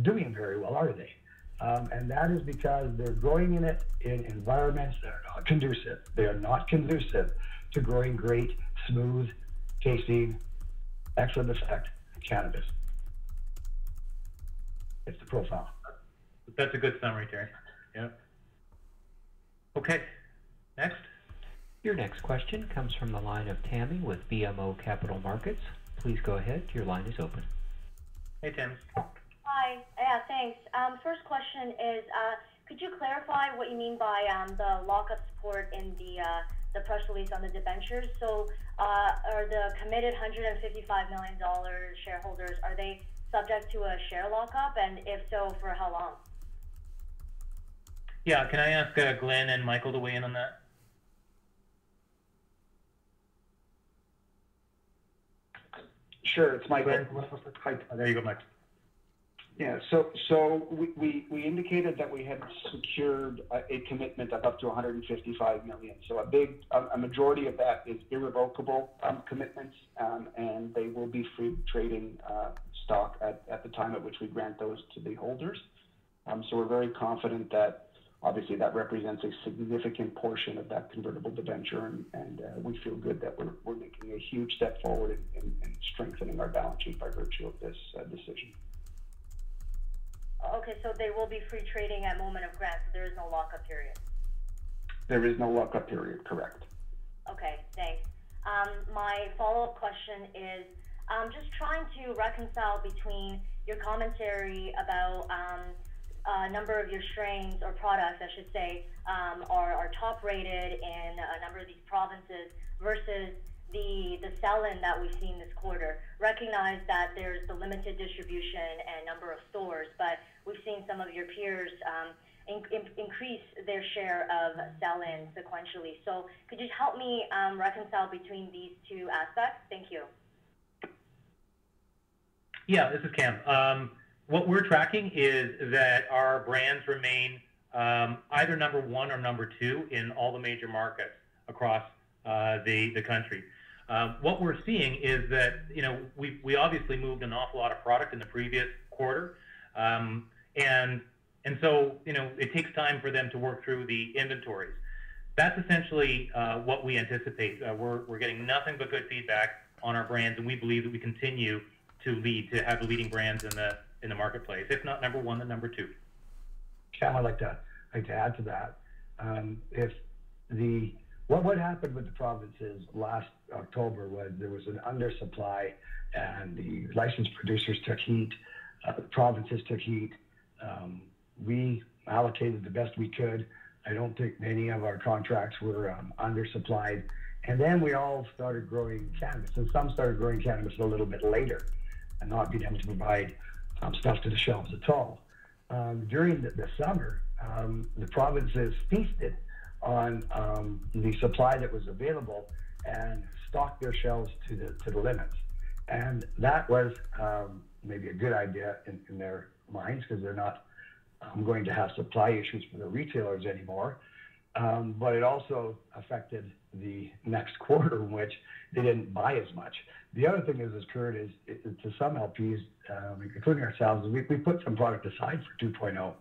doing very well, are they? And that is because they're growing in it in environments that are not conducive. They are not conducive to growing great, smooth, tasting, excellent effect cannabis. It's the profile. That's a good summary, Terry. Yeah. Okay. Next. Your next question comes from the line of Tammy with BMO Capital Markets. Please go ahead. Your line is open. Hey, Tammy. Hi. Yeah, thanks. First question is, could you clarify what you mean by the lockup support in the press release on the debentures? So are the committed $155 million shareholders, are they subject to a share lockup? And if so, for how long? Yeah, can I ask Glenn and Michael to weigh in on that? Sure, it's Michael. There you go, Mike. Yeah, so we indicated that we had secured a commitment of up to $155 million. So a majority of that is irrevocable commitments, and they will be free trading stock at the time at which we grant those to the holders. So we're very confident that obviously that represents a significant portion of that convertible debenture, and we feel good that we're making a huge step forward in strengthening our balance sheet by virtue of this decision. Okay, so they will be free trading at moment of grant, so there is no lockup period? There is no lockup period, correct. Okay, thanks. My follow-up question is, just trying to reconcile between your commentary about a number of your strains or products, I should say, are top rated in a number of these provinces versus the sell-in that we've seen this quarter. Recognize that there's the limited distribution and number of stores, but we've seen some of your peers increase their share of sell-in sequentially. So could you help me reconcile between these two aspects? Thank you. Yeah, this is Cam. What we're tracking is that our brands remain either number 1 or number 2 in all the major markets across the country. What we're seeing is that, you know, we obviously moved an awful lot of product in the previous quarter, and so, you know, it takes time for them to work through the inventories. That's essentially what we anticipate. We're getting nothing but good feedback on our brands, and we believe that we continue to have the leading brands in the marketplace. If not number 1, then number 2. Cam, I'd like to add to that. What happened with the provinces last October was there was an undersupply, and the licensed producers took heat. The provinces took heat. We allocated the best we could. I don't think many of our contracts were undersupplied. And then we all started growing cannabis, and some started growing cannabis a little bit later and not being able to provide stuff to the shelves at all. During the summer, the provinces feasted on the supply that was available and stocked their shelves to the limits. And that was maybe a good idea in their minds, because they're not going to have supply issues for the retailers anymore. But it also affected the next quarter, in which they didn't buy as much. The other thing that's occurred is to some LPs, including ourselves, we put some product aside for 2.0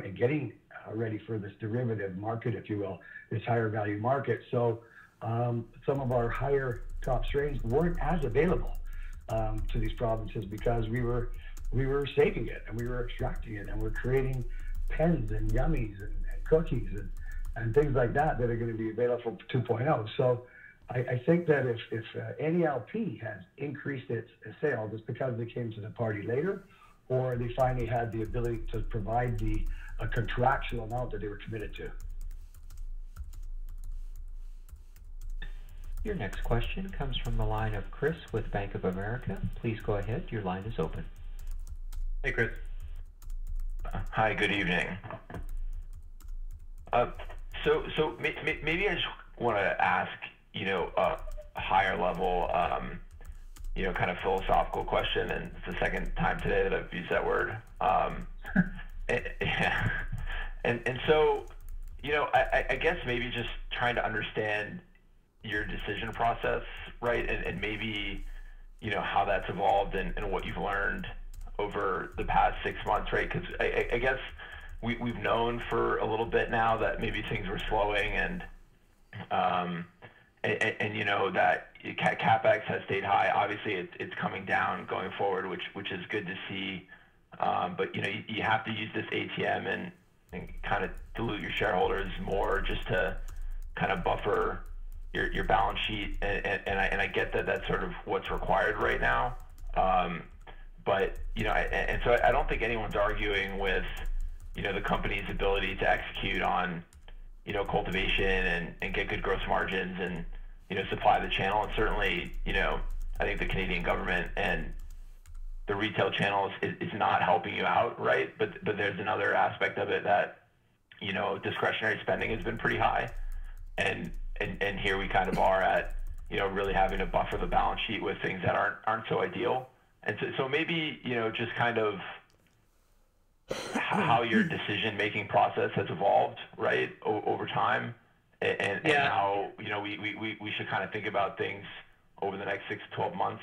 and getting ready for this derivative market, if you will, this higher value market. So some of our higher top strains weren't as available to these provinces, because we were saving it, and we were extracting it, and we're creating pens and yummies and cookies and things like that are going to be available for 2.0. So I think that if any LP has increased its sales, it's because they came to the party later, or they finally had the ability to provide a contractual amount that they were committed to. Your next question comes from the line of Chris with Bank of America. Please go ahead. Your line is open. Hey, Chris. Hi, good evening. So maybe I just want to ask, you know, a higher level, you know, kind of philosophical question, and it's the second time today that I've used that word. And so, you know, I guess maybe just trying to understand your decision process, right? And maybe, you know, how that's evolved and what you've learned over the past 6 months, right? Because I guess we've known for a little bit now that maybe things were slowing, and you know, that CapEx has stayed high. Obviously, it's coming down going forward, which is good to see. But you know, you have to use this ATM and kind of dilute your shareholders more, just to kind of buffer your balance sheet. And I get that that's sort of what's required right now. But you know, and so I don't think anyone's arguing with, you know, the company's ability to execute on, you know, cultivation and get good gross margins and, you know, supply the channel. And certainly, you know, I think the Canadian government and the retail channels is not helping you out, right? But there's another aspect of it that, you know, discretionary spending has been pretty high, and here we kind of are at, you know, really having to buffer the balance sheet with things that aren't so ideal. And so maybe, you know, just kind of how your decision-making process has evolved, right, over time, and how, you know, we should kind of think about things over the next 6 to 12 months.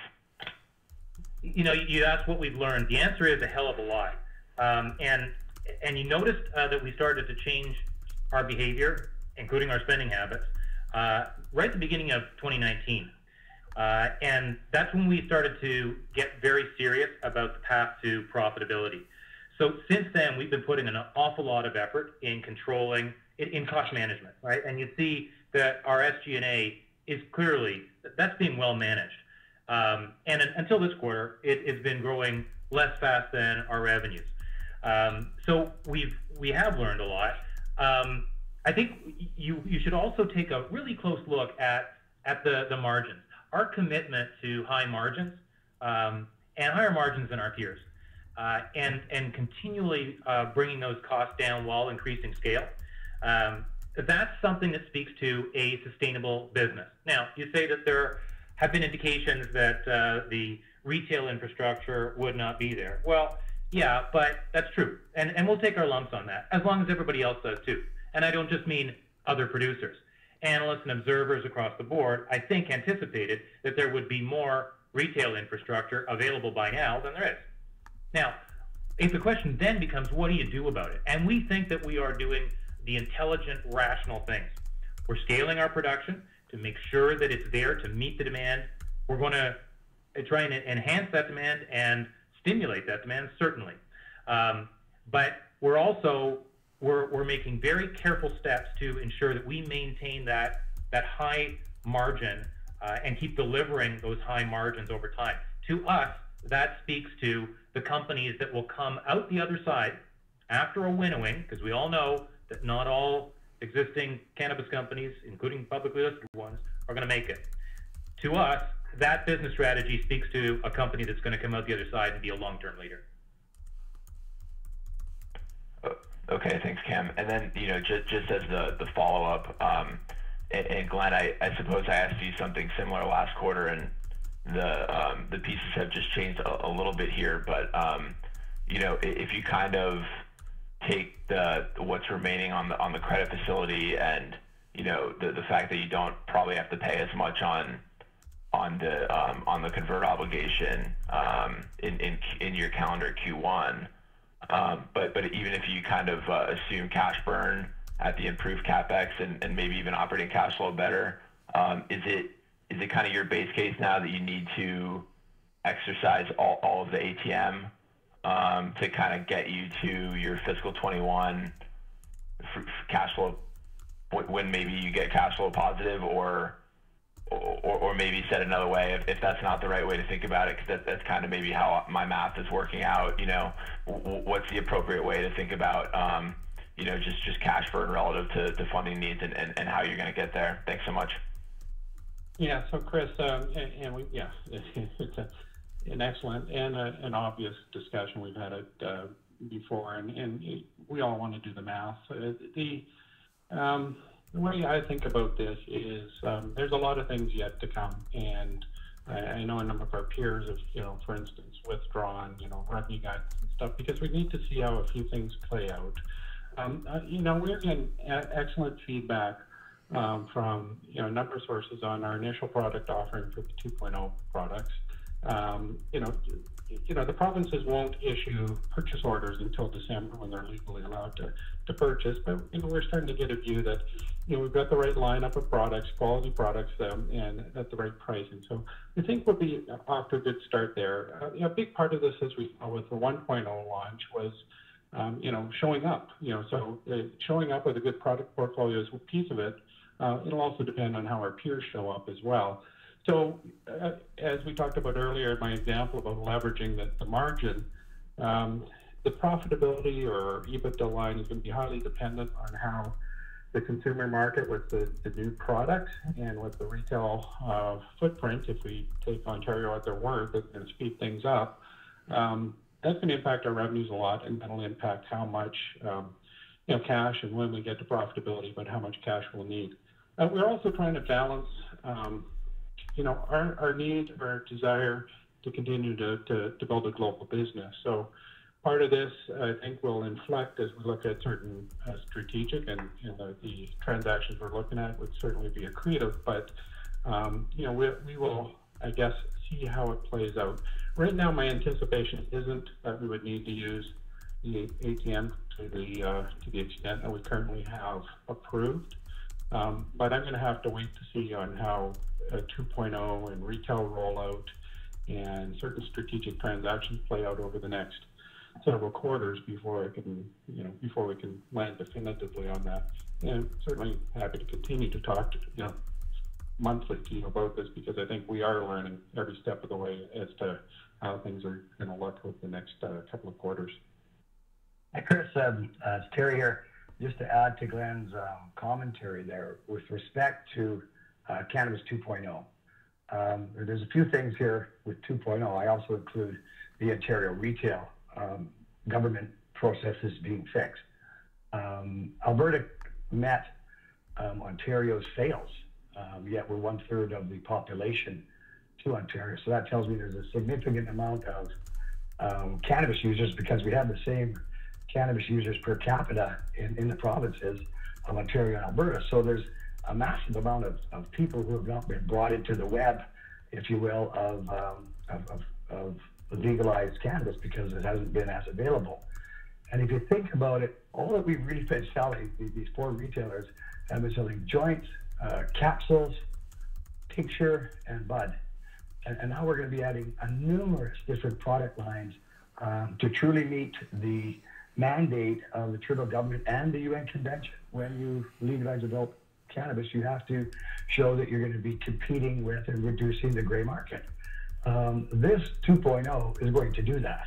You know, you asked what we've learned. The answer is a hell of a lot. And you noticed that we started to change our behavior, including our spending habits, right at the beginning of 2019. And that's when we started to get very serious about the path to profitability. So since then, we've been putting an awful lot of effort in controlling, in cost management, right? And you see that our SG&A is clearly, that's being well managed. And until this quarter, it has been growing less fast than our revenues. So we have learned a lot. I think you should also take a really close look at the margins. Our commitment to high margins and higher margins than our peers, and continually bringing those costs down while increasing scale. That's something that speaks to a sustainable business. Now, you say that there have been indications that the retail infrastructure would not be there. Well, yeah, but that's true. And we'll take our lumps on that, as long as everybody else does too. And I don't just mean other producers. Analysts and observers across the board, I think, anticipated that there would be more retail infrastructure available by now than there is. Now, if the question then becomes, what do you do about it? And we think that we are doing the intelligent, rational things. We're scaling our production to make sure that it's there to meet the demand. We're going to try and enhance that demand and stimulate that demand, certainly. But we're also we're making very careful steps to ensure that we maintain that high margin and keep delivering those high margins over time. To us, that speaks to the companies that will come out the other side after a winnowing, because we all know that not all existing cannabis companies, including publicly listed ones, are going to make it. To us, that business strategy speaks to a company that's going to come out the other side and be a long-term leader. Okay, thanks, Cam. And then, just as the follow-up, and Glenn, I suppose I asked you something similar last quarter, and the pieces have just changed a little bit here. But if you kind of take what's remaining on the credit facility, and the fact that you don't probably have to pay as much on the convert obligation in your calendar Q1. But even if you kind of assume cash burn at the improved CapEx and maybe even operating cash flow better, is it kind of your base case now that you need to exercise all of the ATM to kind of get you to your fiscal 21 cash flow when maybe you get cash flow positive, or maybe said another way, if that's not the right way to think about it, because that's kind of maybe how my math is working out, what's the appropriate way to think about, just cash burn relative to funding needs and how you're going to get there? Thanks so much. Yeah, so Chris, it's an excellent and an obvious discussion. We've had it before, and we all want to do the math. The way I think about this is there's a lot of things yet to come, and I know a number of our peers have, for instance, withdrawn, revenue guidance and stuff, because we need to see how a few things play out. We're getting excellent feedback from a number of sources on our initial product offering for the 2.0 products. The provinces won't issue purchase orders until December when they're legally allowed to purchase, but we're starting to get a view that we've got the right lineup of products, quality products, and at the right pricing. So I think we'll be off to a good start there. A big part of this, as we saw with the 1.0 launch, was showing up. So showing up with a good product portfolio is a piece of it. It'll also depend on how our peers show up as well. So as we talked about earlier, my example about leveraging the margin, the profitability or EBITDA line is going to be highly dependent on how the consumer market with the new product and with the retail footprint, if we take Ontario at their word, that's going to speed things up. That's going to impact our revenues a lot, and that'll impact how much cash and when we get to profitability, but how much cash we'll need. We're also trying to balance our need or our desire to continue to build a global business. So part of this, I think, will inflect as we look at certain strategic and the transactions we're looking at would certainly be accretive, but we will, I guess, see how it plays out. Right now, my anticipation isn't that we would need to use the ATM to the extent that we currently have approved, but I'm going to have to wait to see on how 2.0 and retail rollout and certain strategic transactions play out over the next several quarters before we can land definitively on that. And certainly happy to continue to talk to monthly to you about this, because I think we are learning every step of the way as to how things are going to look over the next couple of quarters. Hey, Chris, it's Terry here. Just to add to Glenn's commentary there with respect to Cannabis 2.0. There's a few things here with 2.0. I also include the Ontario retail government processes being fixed. Alberta met Ontario's sales, yet we're 1/3 of the population to Ontario. So that tells me there's a significant amount of cannabis users, because we have the same cannabis users per capita in the provinces of Ontario and Alberta. So there's a massive amount of people who have not been brought into the web, if you will, of legalized cannabis, because it hasn't been as available. And if you think about it, all that we've really been selling, these 4 retailers have been selling joints, capsules, tincture, and bud. And now we're going to be adding numerous different product lines to truly meet the mandate of the Trudeau government and the UN Convention. When you legalize adult cannabis, you have to show that you're going to be competing with and reducing the gray market. This 2.0 is going to do that.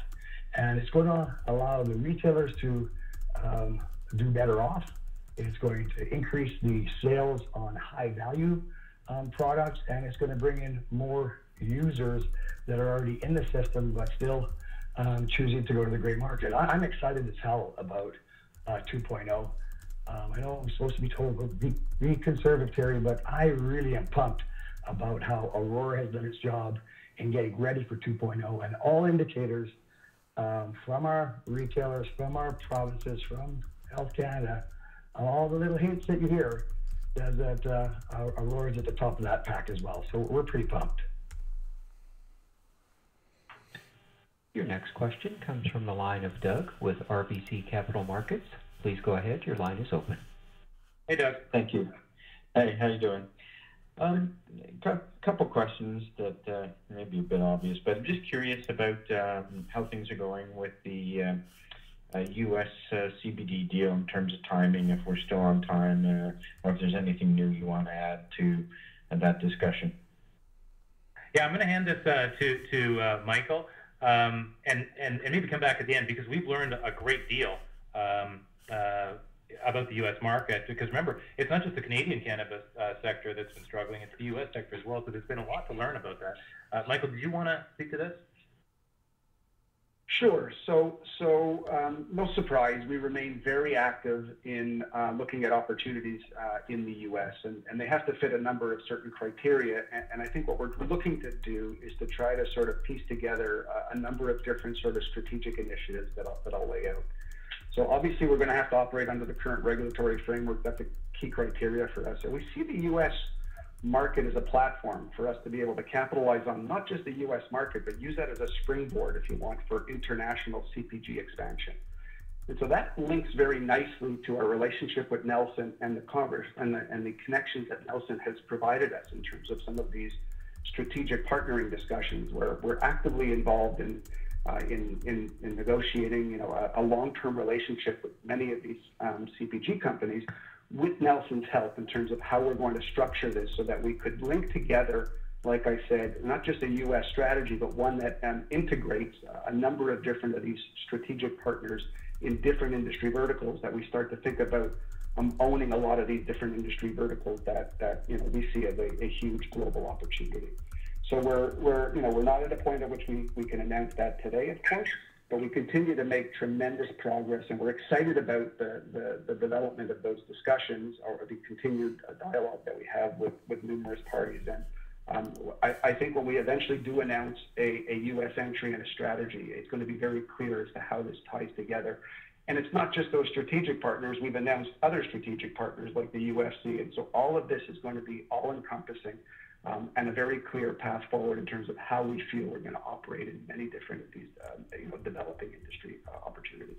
And it's going to allow the retailers to do better off. It's going to increase the sales on high value products, and it's going to bring in more users that are already in the system but still choosing to go to the gray market. I'm excited as hell about 2.0. I know I'm supposed to be told be conservative, Terry, but I really am pumped about how Aurora has done its job in getting ready for 2.0, and all indicators from our retailers, from our provinces, from Health Canada, all the little hints that you hear says that Aurora is at the top of that pack as well. So we're pretty pumped. Your next question comes from the line of Doug with RBC Capital Markets. Please go ahead. Your line is open. Hey, Doug. Thank you. Hey, how you doing? Couple questions that may be a bit obvious, but I'm just curious about how things are going with the U.S. CBD deal in terms of timing, if we're still on time, or if there's anything new you want to add to that discussion. Yeah, I'm going to hand this to Michael, and maybe come back at the end, because we've learned a great deal about the U.S. market. Because remember, it's not just the Canadian cannabis sector that's been struggling; it's the U.S. sector as well. So there's been a lot to learn about that. Michael, did you want to speak to this? Sure. So no surprise, we remain very active in looking at opportunities in the U.S. and they have to fit a number of certain criteria. And I think what we're looking to do is to try to sort of piece together a number of different sort of strategic initiatives that I'll lay out. So obviously, we're going to have to operate under the current regulatory framework. That's a key criteria for us. And we see the U.S. market as a platform for us to be able to capitalize on not just the U.S. market, but use that as a springboard, if you want, for international CPG expansion. And so that links very nicely to our relationship with Nelson and the Congress and the connections that Nelson has provided us in terms of some of these strategic partnering discussions, where we're actively involved in negotiating, a long-term relationship with many of these CPG companies, with Nelson's help in terms of how we're going to structure this so that we could link together, like I said, not just a U.S. strategy, but one that integrates a number of different of these strategic partners in different industry verticals, that we start to think about owning a lot of these different industry verticals that we see as a huge global opportunity. So we're not at a point at which we can announce that today, of course, but we continue to make tremendous progress, and we're excited about the development of those discussions, or the continued dialogue that we have with numerous parties. And I think when we eventually do announce a U.S. entry and a strategy, it's going to be very clear as to how this ties together. And it's not just those strategic partners. We've announced other strategic partners like the UFC. And so all of this is going to be all-encompassing and a very clear path forward in terms of how we feel we're going to operate in many different of these developing industry opportunities.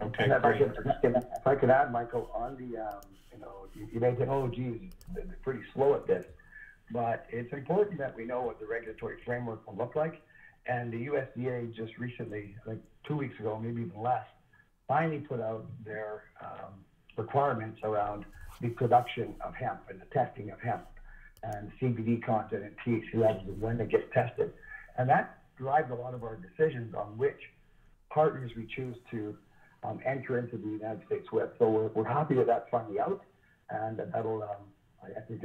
Okay, if I could add, Michael, on the, you may think, oh, geez, they're pretty slow at this, but it's important that we know what the regulatory framework will look like. And the USDA just recently, like 2 weeks ago, maybe even less, finally put out their requirements around the production of hemp and the testing of hemp and CBD content and THC levels and when they get tested. And that drives a lot of our decisions on which partners we choose to enter into the United States with. So we're happy that that's finally out, and that'll, I think,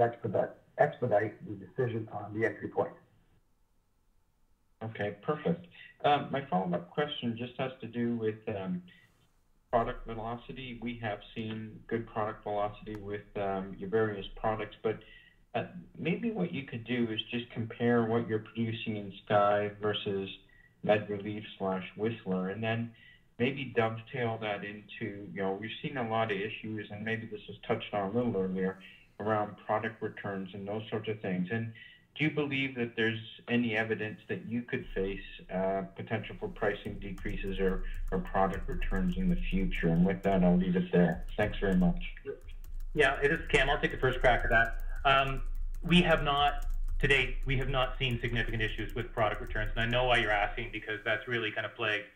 expedite the decision on the entry point. Okay, perfect. My follow-up question just has to do with product velocity. We have seen good product velocity with your various products, but maybe what you could do is just compare what you're producing in Sky versus MedRelief / Whistler, and then maybe dovetail that into, we've seen a lot of issues, and maybe this was touched on a little earlier, around product returns and those sorts of things. And do you believe that there's any evidence that you could face potential for pricing decreases or product returns in the future? And with that, I'll leave it there. Thanks very much. Yeah, it is Cam. I'll take the first crack at that. We have not, to date, seen significant issues with product returns. And I know why you're asking, because that's really kind of plagued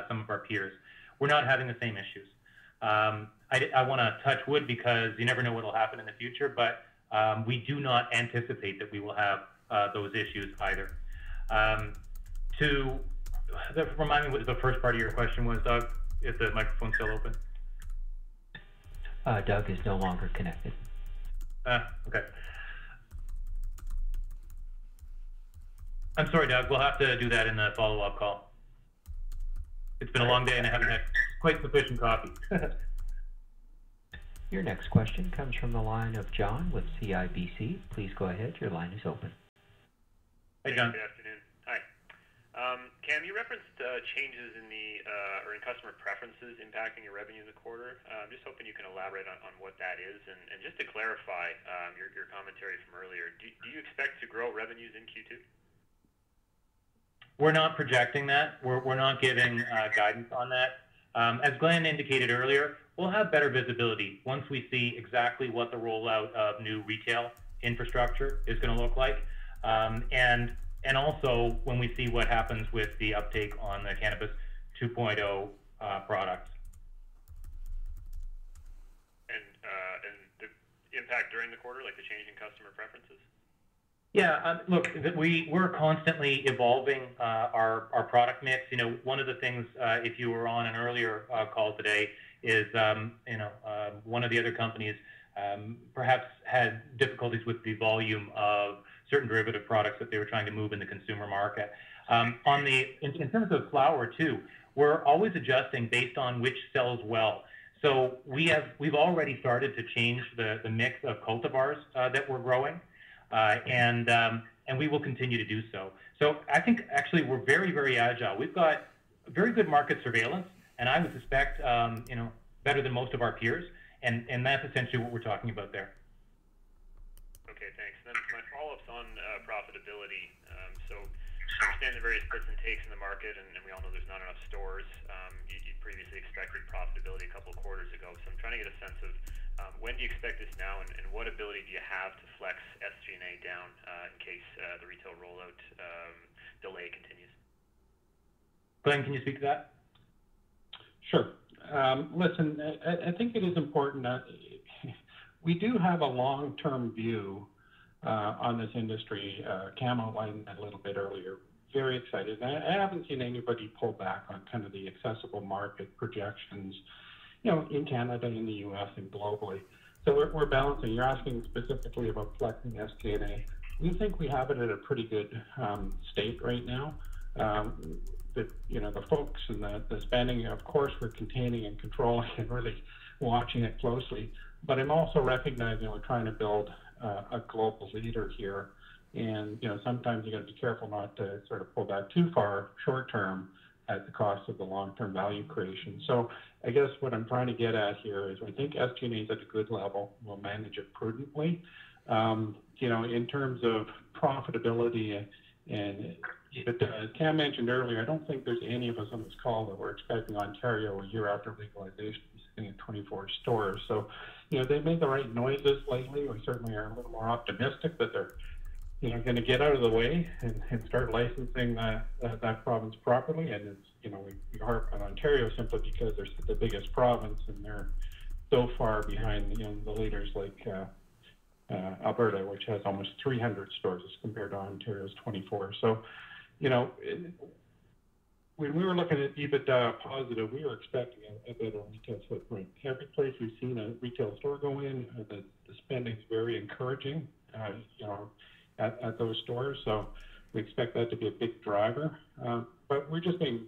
some of our peers. We're not having the same issues. I want to touch wood because you never know what will happen in the future, but we do not anticipate that we will have those issues either. Remind me what the first part of your question was, Doug, if the microphone's still open. Doug is no longer connected. Okay. I'm sorry, Doug. We'll have to do that in the follow-up call. It's been a long day and I haven't had quite sufficient coffee. Your next question comes from the line of John with CIBC. Please go ahead. Your line is open. Hey, John. Good afternoon. Hi. Cam, you referenced changes in or in customer preferences impacting your revenue in the quarter. I'm just hoping you can elaborate on what that is. And just to clarify your commentary from earlier, do you expect to grow revenues in Q2? We're not projecting that. We're not giving guidance on that. As Glenn indicated earlier, we'll have better visibility once we see exactly what the rollout of new retail infrastructure is going to look like. And also when we see what happens with the uptake on the Cannabis 2.0 products. And the impact during the quarter, like the change in customer preferences? Yeah, look, we're constantly evolving our product mix. One of the things, if you were on an earlier call today, is one of the other companies perhaps had difficulties with the volume of certain derivative products that they were trying to move in the consumer market. In terms of flower too, we're always adjusting based on which sells well. So we've already started to change the mix of cultivars that we're growing. And we will continue to do so. So I think actually we're very, very agile. We've got very good market surveillance, and I would suspect, better than most of our peers. And that's essentially what we're talking about there. Okay, thanks. Then my follow-up's on profitability. So I understand the various puts and takes in the market, and we all know there's not enough stores. You previously expected profitability a couple of quarters ago. So I'm trying to get a sense of when do you expect this now, and what ability do you have to flex SG&A down in case the retail rollout delay continues? Glenn, can you speak to that? Sure. Listen, I think it is important that we do have a long-term view on this industry. Cam outlined that a little bit earlier. Very excited. I haven't seen anybody pull back on kind of the accessible market projections, in Canada, in the U.S., and globally. So we're balancing. You're asking specifically about flexing SG&A. We think we have it at a pretty good state right now. The folks and the spending, of course, we're containing and controlling and really watching it closely. But I'm also recognizing we're trying to build a global leader here. And, sometimes you got to be careful not to sort of pull back too far short term at the cost of the long-term value creation. So I guess what I'm trying to get at here is I think SG&A is at a good level. We'll manage it prudently. In terms of profitability and as Cam mentioned earlier, I don't think there's any of us on this call that we're expecting Ontario a year after legalization to be sitting at 24 stores. So, they made the right noises lately. We certainly are a little more optimistic that they're going to get out of the way and start licensing that province properly. And it's, we harp on Ontario simply because they're the biggest province and they're so far behind, the leaders like Alberta, which has almost 300 stores as compared to Ontario's 24. So, when we were looking at EBITDA positive, we were expecting a better retail footprint. Every place we've seen a retail store go in, the spending is very encouraging, at those stores. So we expect that to be a big driver. But we're just being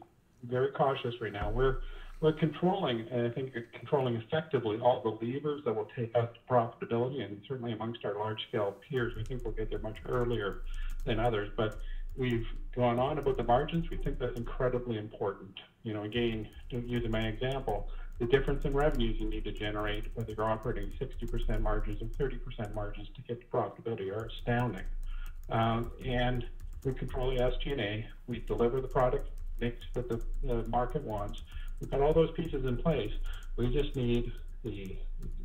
very cautious right now. We're we're controlling, and I think controlling effectively all the levers that will take us to profitability, and certainly amongst our large-scale peers, we think we'll get there much earlier than others. But we've gone on about the margins. We think that's incredibly important. You know, again, using my example, the difference in revenues you need to generate, whether you're operating 60% margins or 30% margins to get to profitability, are astounding. And we control the SG&A. We deliver the product mix that the market wants. We've got all those pieces in place. We just need the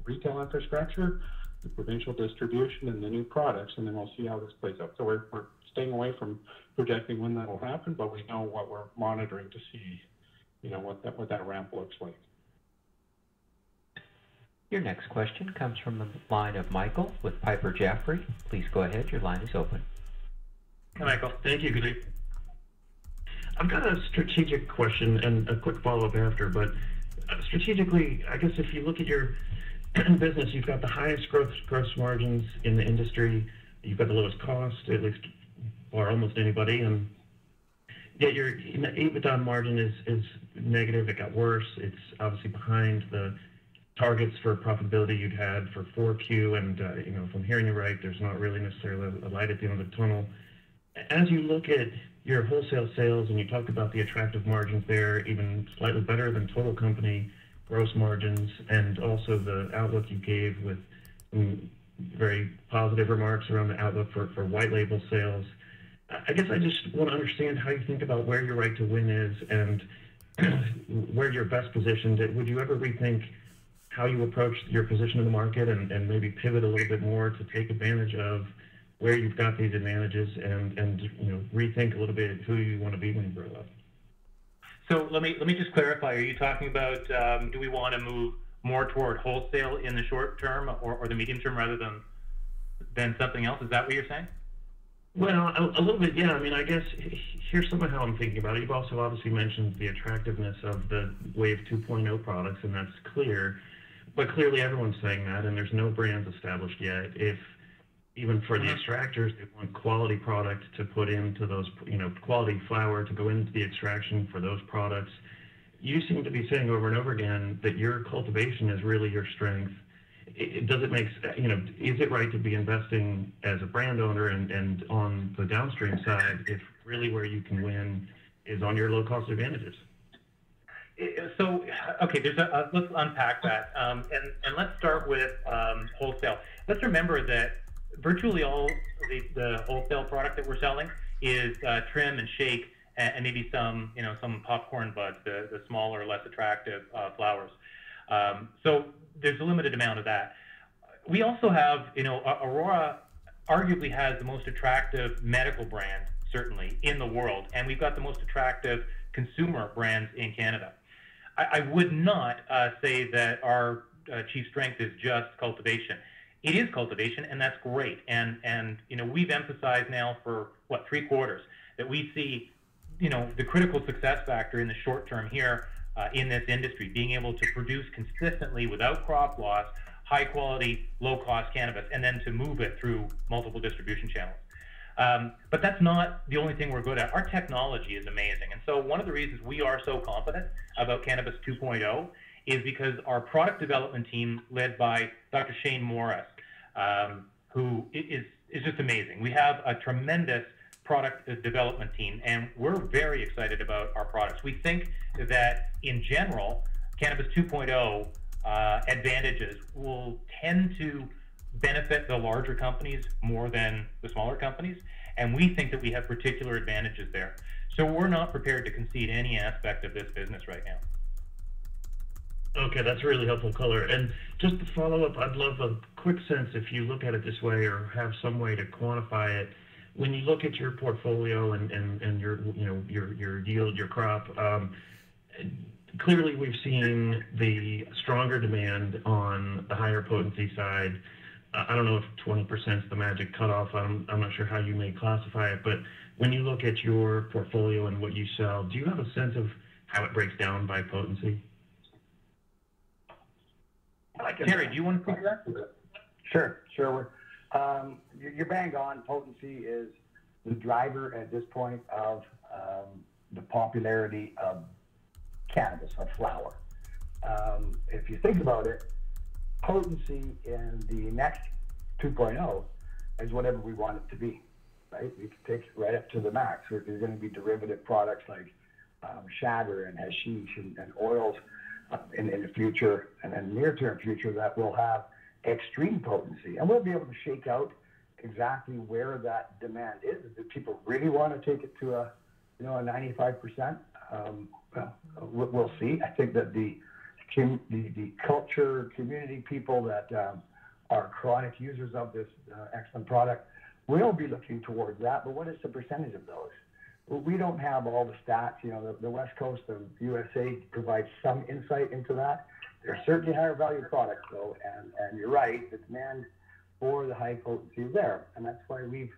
retail infrastructure, the provincial distribution, and the new products, and then we'll see how this plays out. So we're staying away from projecting when that will happen, but we know what we're monitoring to see, you know, what that ramp looks like. Your next question comes from the line of Michael with Piper Jaffray. Please go ahead. Your line is open. Hi, Michael. Thank you. Good evening. I've got a strategic question and a quick follow-up after, but strategically, I guess if you look at your business, you've got the highest gross margins in the industry. You've got the lowest cost, at least for almost anybody, and yet your EBITDA margin is negative. It got worse. It's obviously behind the targets for profitability you'd had for 4Q, and you know, if I'm hearing you right, there's not really necessarily a light at the end of the tunnel. As you look at your wholesale sales, and you talked about the attractive margins there, even slightly better than total company gross margins, and also the outlook you gave with some very positive remarks around the outlook for white label sales. I guess I just want to understand how you think about where your right to win is and where you're best positioned. Would you ever rethink how you approach your position in the market and maybe pivot a little bit more to take advantage of where you've got these advantages and you know, rethink a little bit who you want to be when you grow up? So let me just clarify. Are you talking about do we want to move more toward wholesale in the short term or the medium term rather than something else? Is that what you're saying? Well, a little bit, yeah. I mean, I guess here's some of how I'm thinking about it. You've also obviously mentioned the attractiveness of the Wave 2.0 products, and that's clear. But clearly everyone's saying that, and there's no brands established yet. If even for the extractors, they want quality product to put into those, you know, quality flower to go into the extraction for those products. You seem to be saying over and over again that your cultivation is really your strength. Does it make, you know, is it right to be investing as a brand owner and on the downstream side if really where you can win is on your low cost advantages? So, okay, let's unpack that. And let's start with wholesale. Let's remember that virtually all the wholesale product that we're selling is trim and shake and maybe some, you know, some popcorn buds, the smaller, less attractive flowers. So there's a limited amount of that. We also have, you know, Aurora arguably has the most attractive medical brand, certainly, in the world. And we've got the most attractive consumer brands in Canada. I would not say that our chief strength is just cultivation. It is cultivation, and that's great. And you know, we've emphasized now for, 3 quarters that we see, you know, the critical success factor in the short term here in this industry, being able to produce consistently without crop loss, high quality, low cost cannabis, and then to move it through multiple distribution channels. But that's not the only thing we're good at. Our technology is amazing. And so one of the reasons we are so confident about Cannabis 2.0 is because our product development team, led by Dr. Shane Morris, who is just amazing. We have a tremendous product development team, and we're very excited about our products. We think that, in general, Cannabis 2.0 advantages will tend to benefit the larger companies more than the smaller companies, and we think that we have particular advantages there. So we're not prepared to concede any aspect of this business right now. Okay, that's really helpful color. And just to follow up, I'd love a quick sense, if you look at it this way or have some way to quantify it, when you look at your portfolio and your, you know, your yield, your crop, clearly we've seen the stronger demand on the higher potency side. I don't know if 20% is the magic cutoff. I'm not sure how you may classify it, but when you look at your portfolio and what you sell, do you have a sense of how it breaks down by potency? Terry, do you want to speak to that? Sure. You're bang on. Potency is the driver at this point of the popularity of cannabis, of flower. if you think about it, potency in the next 2.0 is whatever we want it to be, right? We can take it right up to the max. There's going to be derivative products like shatter and hashish and oils in the future and then near-term future that will have extreme potency. And we'll be able to shake out exactly where that demand is. If people really want to take it to a 95%, we'll see. I think that the culture, community people that are chronic users of this excellent product will be looking towards that. But what is the percentage of those? We don't have all the stats. The West Coast of USA provides some insight into that. There are certainly higher value products, though, and you're right, the demand for the high potency is there. And that's why we've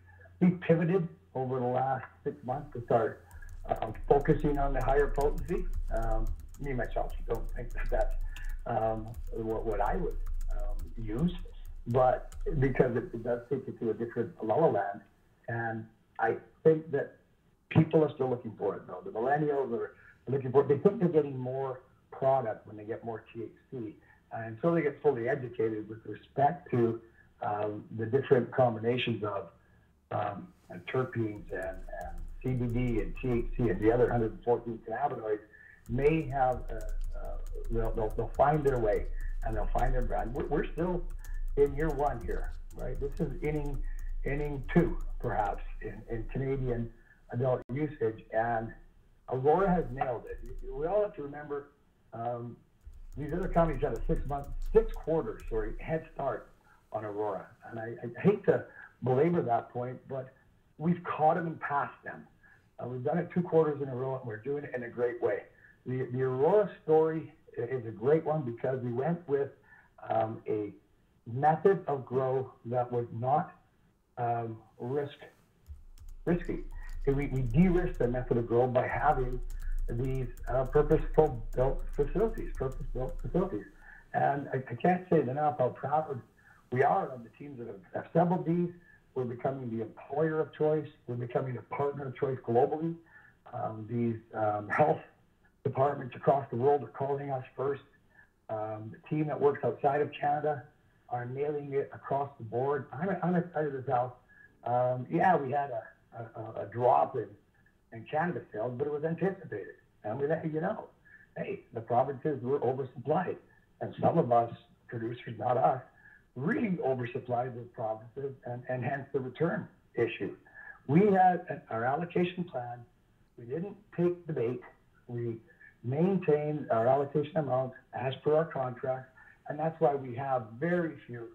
pivoted over the last 6 months to start focusing on the higher potency. Me, myself, don't think that that's what I would use, but because it does take you to a different la la land. And I think that people are still looking for it, though. The millennials are looking for it. They think they're getting more product when they get more THC. And so they get fully educated with respect to the different combinations of terpenes and CBD and THC and the other 114 cannabinoids may have, they'll find their way and they'll find their brand. We're still in year one here, right? This is inning two, perhaps, in Canadian adult usage, and Aurora has nailed it. We all have to remember these other companies had a 6 quarters head start on Aurora, and I hate to belabor that point, but we've caught them and passed them. We've done it 2 quarters in a row, and we're doing it in a great way. The Aurora story is a great one because we went with a method of grow that was not risky. We de-risked the method of grow by having these purpose-built facilities. And I can't say enough how proud we are of the teams that have assembled these. We're becoming the employer of choice. We're becoming a partner of choice globally. These health departments across the world are calling us first. The team that works outside of Canada are nailing it across the board. I'm excited as hell. We had a drop in cannabis sales, but it was anticipated. And we let you know, hey, the provinces were oversupplied. And some of us, producers, not us, really oversupplied those provinces and hence the return issue. We had our allocation plan. We didn't take the bait. We maintained our allocation amounts as per our contract, and that's why we have very few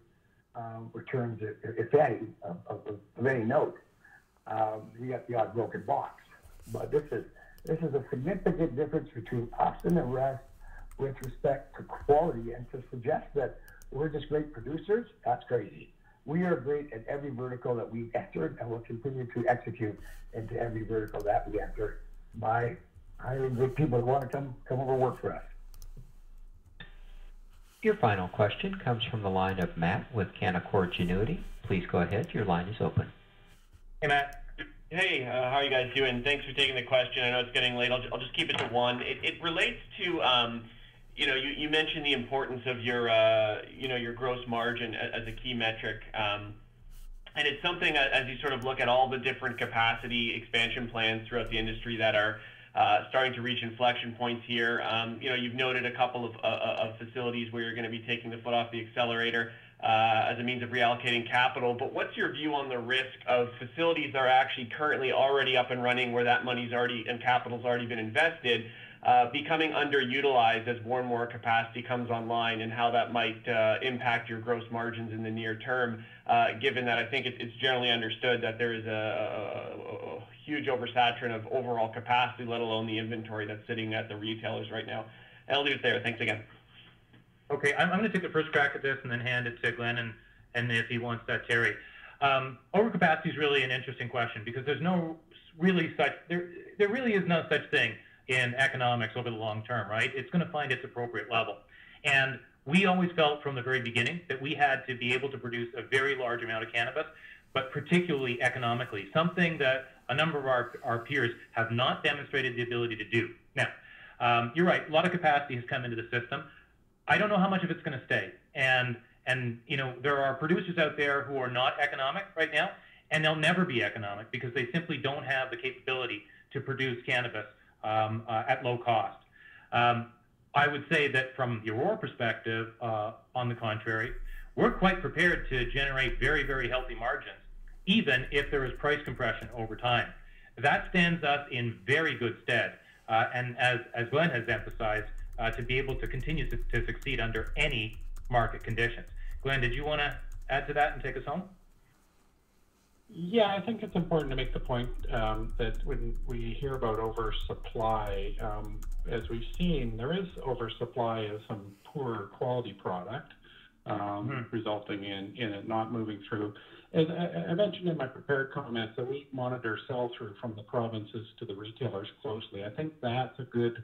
returns, if any, of any note. We got the odd broken box, but this is a significant difference between us and the rest with respect to quality. And to suggest that we're just great producers, that's crazy. We are great at every vertical that we've entered, and will continue to execute into every vertical that we enter by hiring good people that want to come over work for us. Your final question comes from the line of Matt with Canaccord Genuity. Please go ahead. Your line is open. Hey, Matt. Hey, how are you guys doing? Thanks for taking the question. I know it's getting late. I'll just keep it to one. It relates to, you mentioned the importance of your gross margin as a key metric. And it's something as you sort of look at all the different capacity expansion plans throughout the industry that are starting to reach inflection points here. You've noted a couple of facilities where you're going to be taking the foot off the accelerator as a means of reallocating capital. But what's your view on the risk of facilities that are actually currently already up and running, where that money's already and capital's already been invested, becoming underutilized as more and more capacity comes online, and how that might impact your gross margins in the near term, given that I think it's generally understood that there is a huge oversaturation of overall capacity, let alone the inventory that's sitting at the retailers right now. And I'll leave it there. Thanks again. Okay, I'm going to take the first crack at this and then hand it to Glenn, and if he wants that, Terry. Overcapacity is really an interesting question because there's no really such, there really is no such thing in economics over the long term, right? It's going to find its appropriate level. And we always felt from the very beginning that we had to be able to produce a very large amount of cannabis, but particularly economically, something that a number of our peers have not demonstrated the ability to do. Now, you're right. A lot of capacity has come into the system. I don't know how much of it's going to stay. And there are producers out there who are not economic right now, and they'll never be economic because they simply don't have the capability to produce cannabis at low cost. I would say that from the Aurora perspective, on the contrary, we're quite prepared to generate very, very healthy margins, even if there is price compression over time. That stands us in very good stead. And as Glenn has emphasized, to be able to continue to succeed under any market conditions. Glenn, did you want to add to that and take us home? Yeah, I think it's important to make the point that when we hear about oversupply, as we've seen, there is oversupply of some poor quality product, resulting in it not moving through. As I mentioned in my prepared comments, that we monitor sell-through from the provinces to the retailers closely. I think that's a good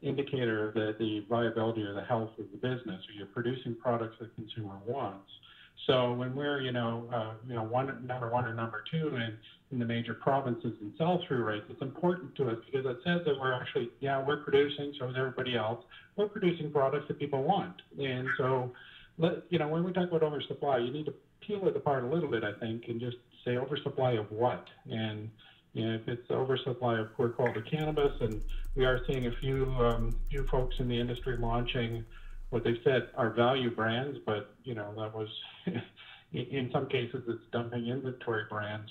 indicator of the viability or the health of the business. Or you're producing products that the consumer wants. So when we're number one or number two in the major provinces in sell-through rates, it's important to us because it says that we're actually we're producing, so is everybody else. We're producing products that people want, and so when we talk about oversupply, you need to peel it apart a little bit, I think, and just say oversupply of what. And if it's oversupply of poor quality cannabis, and we are seeing a few folks in the industry launching what they've said are value brands, but that was in some cases it's dumping inventory brands.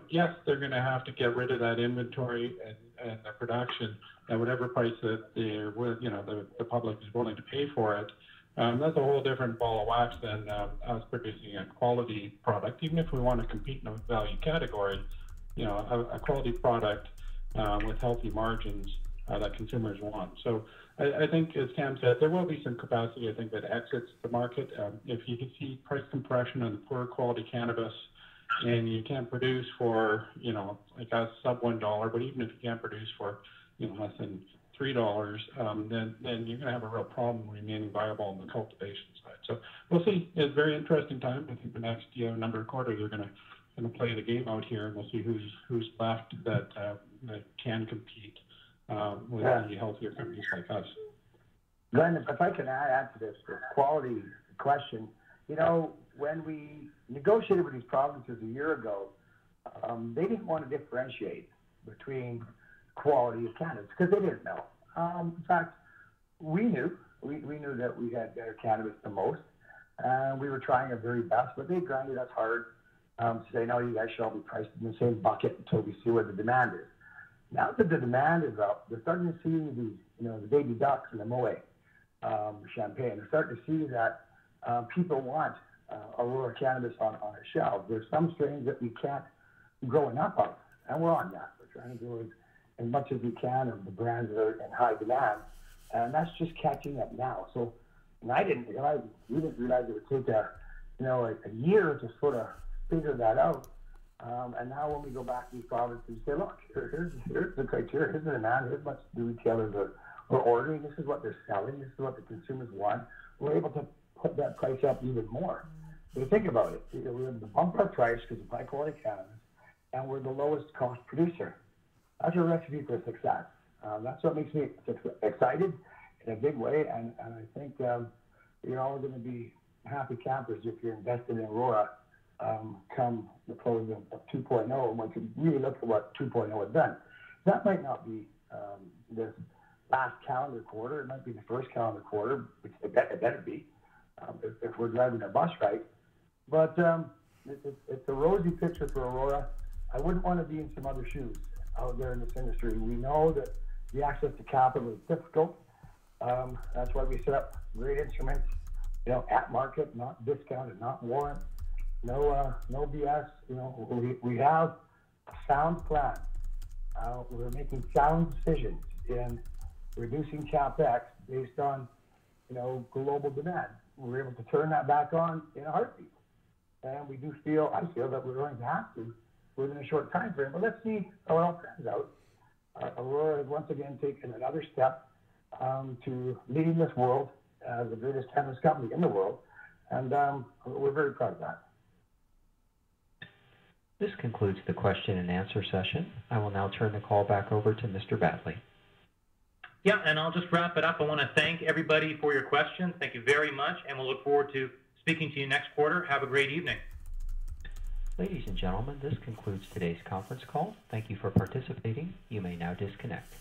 Yes, they're going to have to get rid of that inventory and the production at whatever price that the public is willing to pay for it. That's a whole different ball of wax than us producing a quality product. Even if we want to compete in a value category, a quality product with healthy margins that consumers want. So I think, as Cam said, there will be some capacity, I think, that exits the market. If you can see price compression on the poor quality cannabis and you can't produce for, like a sub $1, but even if you can't produce for, less than $3, then you're going to have a real problem remaining viable on the cultivation side. So we'll see. It's a very interesting time. I think the next number of quarters are going to play the game out here, and we'll see who's left that can compete with the healthier companies like us. Glenn, if I can add to this quality question, when we negotiated with these provinces a year ago, they didn't want to differentiate between quality of cannabis because they didn't know. In fact, we knew that we had better cannabis than most, and we were trying our very best, but they grinded us hard to say, no, you guys should all be priced in the same bucket until we see where the demand is. Now that the demand is up, they're starting to see the baby ducks in the Moet champagne. They're starting to see that people want Aurora cannabis on our shelves. There's some strains that we can't grow enough of, and we're on that. We're trying to do as much as we can of the brands that are in high demand, and that's just catching up now. So, and we didn't realize it would take a year to sort of figure that out. And now when we go back to these provinces and say, look, here's the criteria, here's the demand, here's what the retailers are ordering, this is what they're selling, this is what the consumers want, we're able to put that price up even more. So think about it. We're able to bump our price because of high quality cannabis, and we're the lowest cost producer. That's a recipe for success. That's what makes me excited in a big way, and I think you're all going to be happy campers if you're invested in Aurora come the close of 2.0, and one can really look at what 2.0 has done. That might not be this last calendar quarter. It might be the first calendar quarter, which it better be if we're driving our bus right. But it's a rosy picture for Aurora. I wouldn't want to be in some other shoes out there in this industry. We know that the access to capital is difficult. That's why we set up great instruments, at market, not discounted, not warrant. No BS. We have a sound plan. We're making sound decisions in reducing CapEx based on, global demand. We're able to turn that back on in a heartbeat, and I feel that we're going to have to within a short time frame. But let's see how it all pans out. Aurora has once again taken another step to leading this world as the greatest cannabis company in the world, and we're very proud of that. This concludes the question and answer session. I will now turn the call back over to Mr. Batley. Yeah, and I'll just wrap it up. I want to thank everybody for your questions. Thank you very much, and we'll look forward to speaking to you next quarter. Have a great evening. Ladies and gentlemen, this concludes today's conference call. Thank you for participating. You may now disconnect.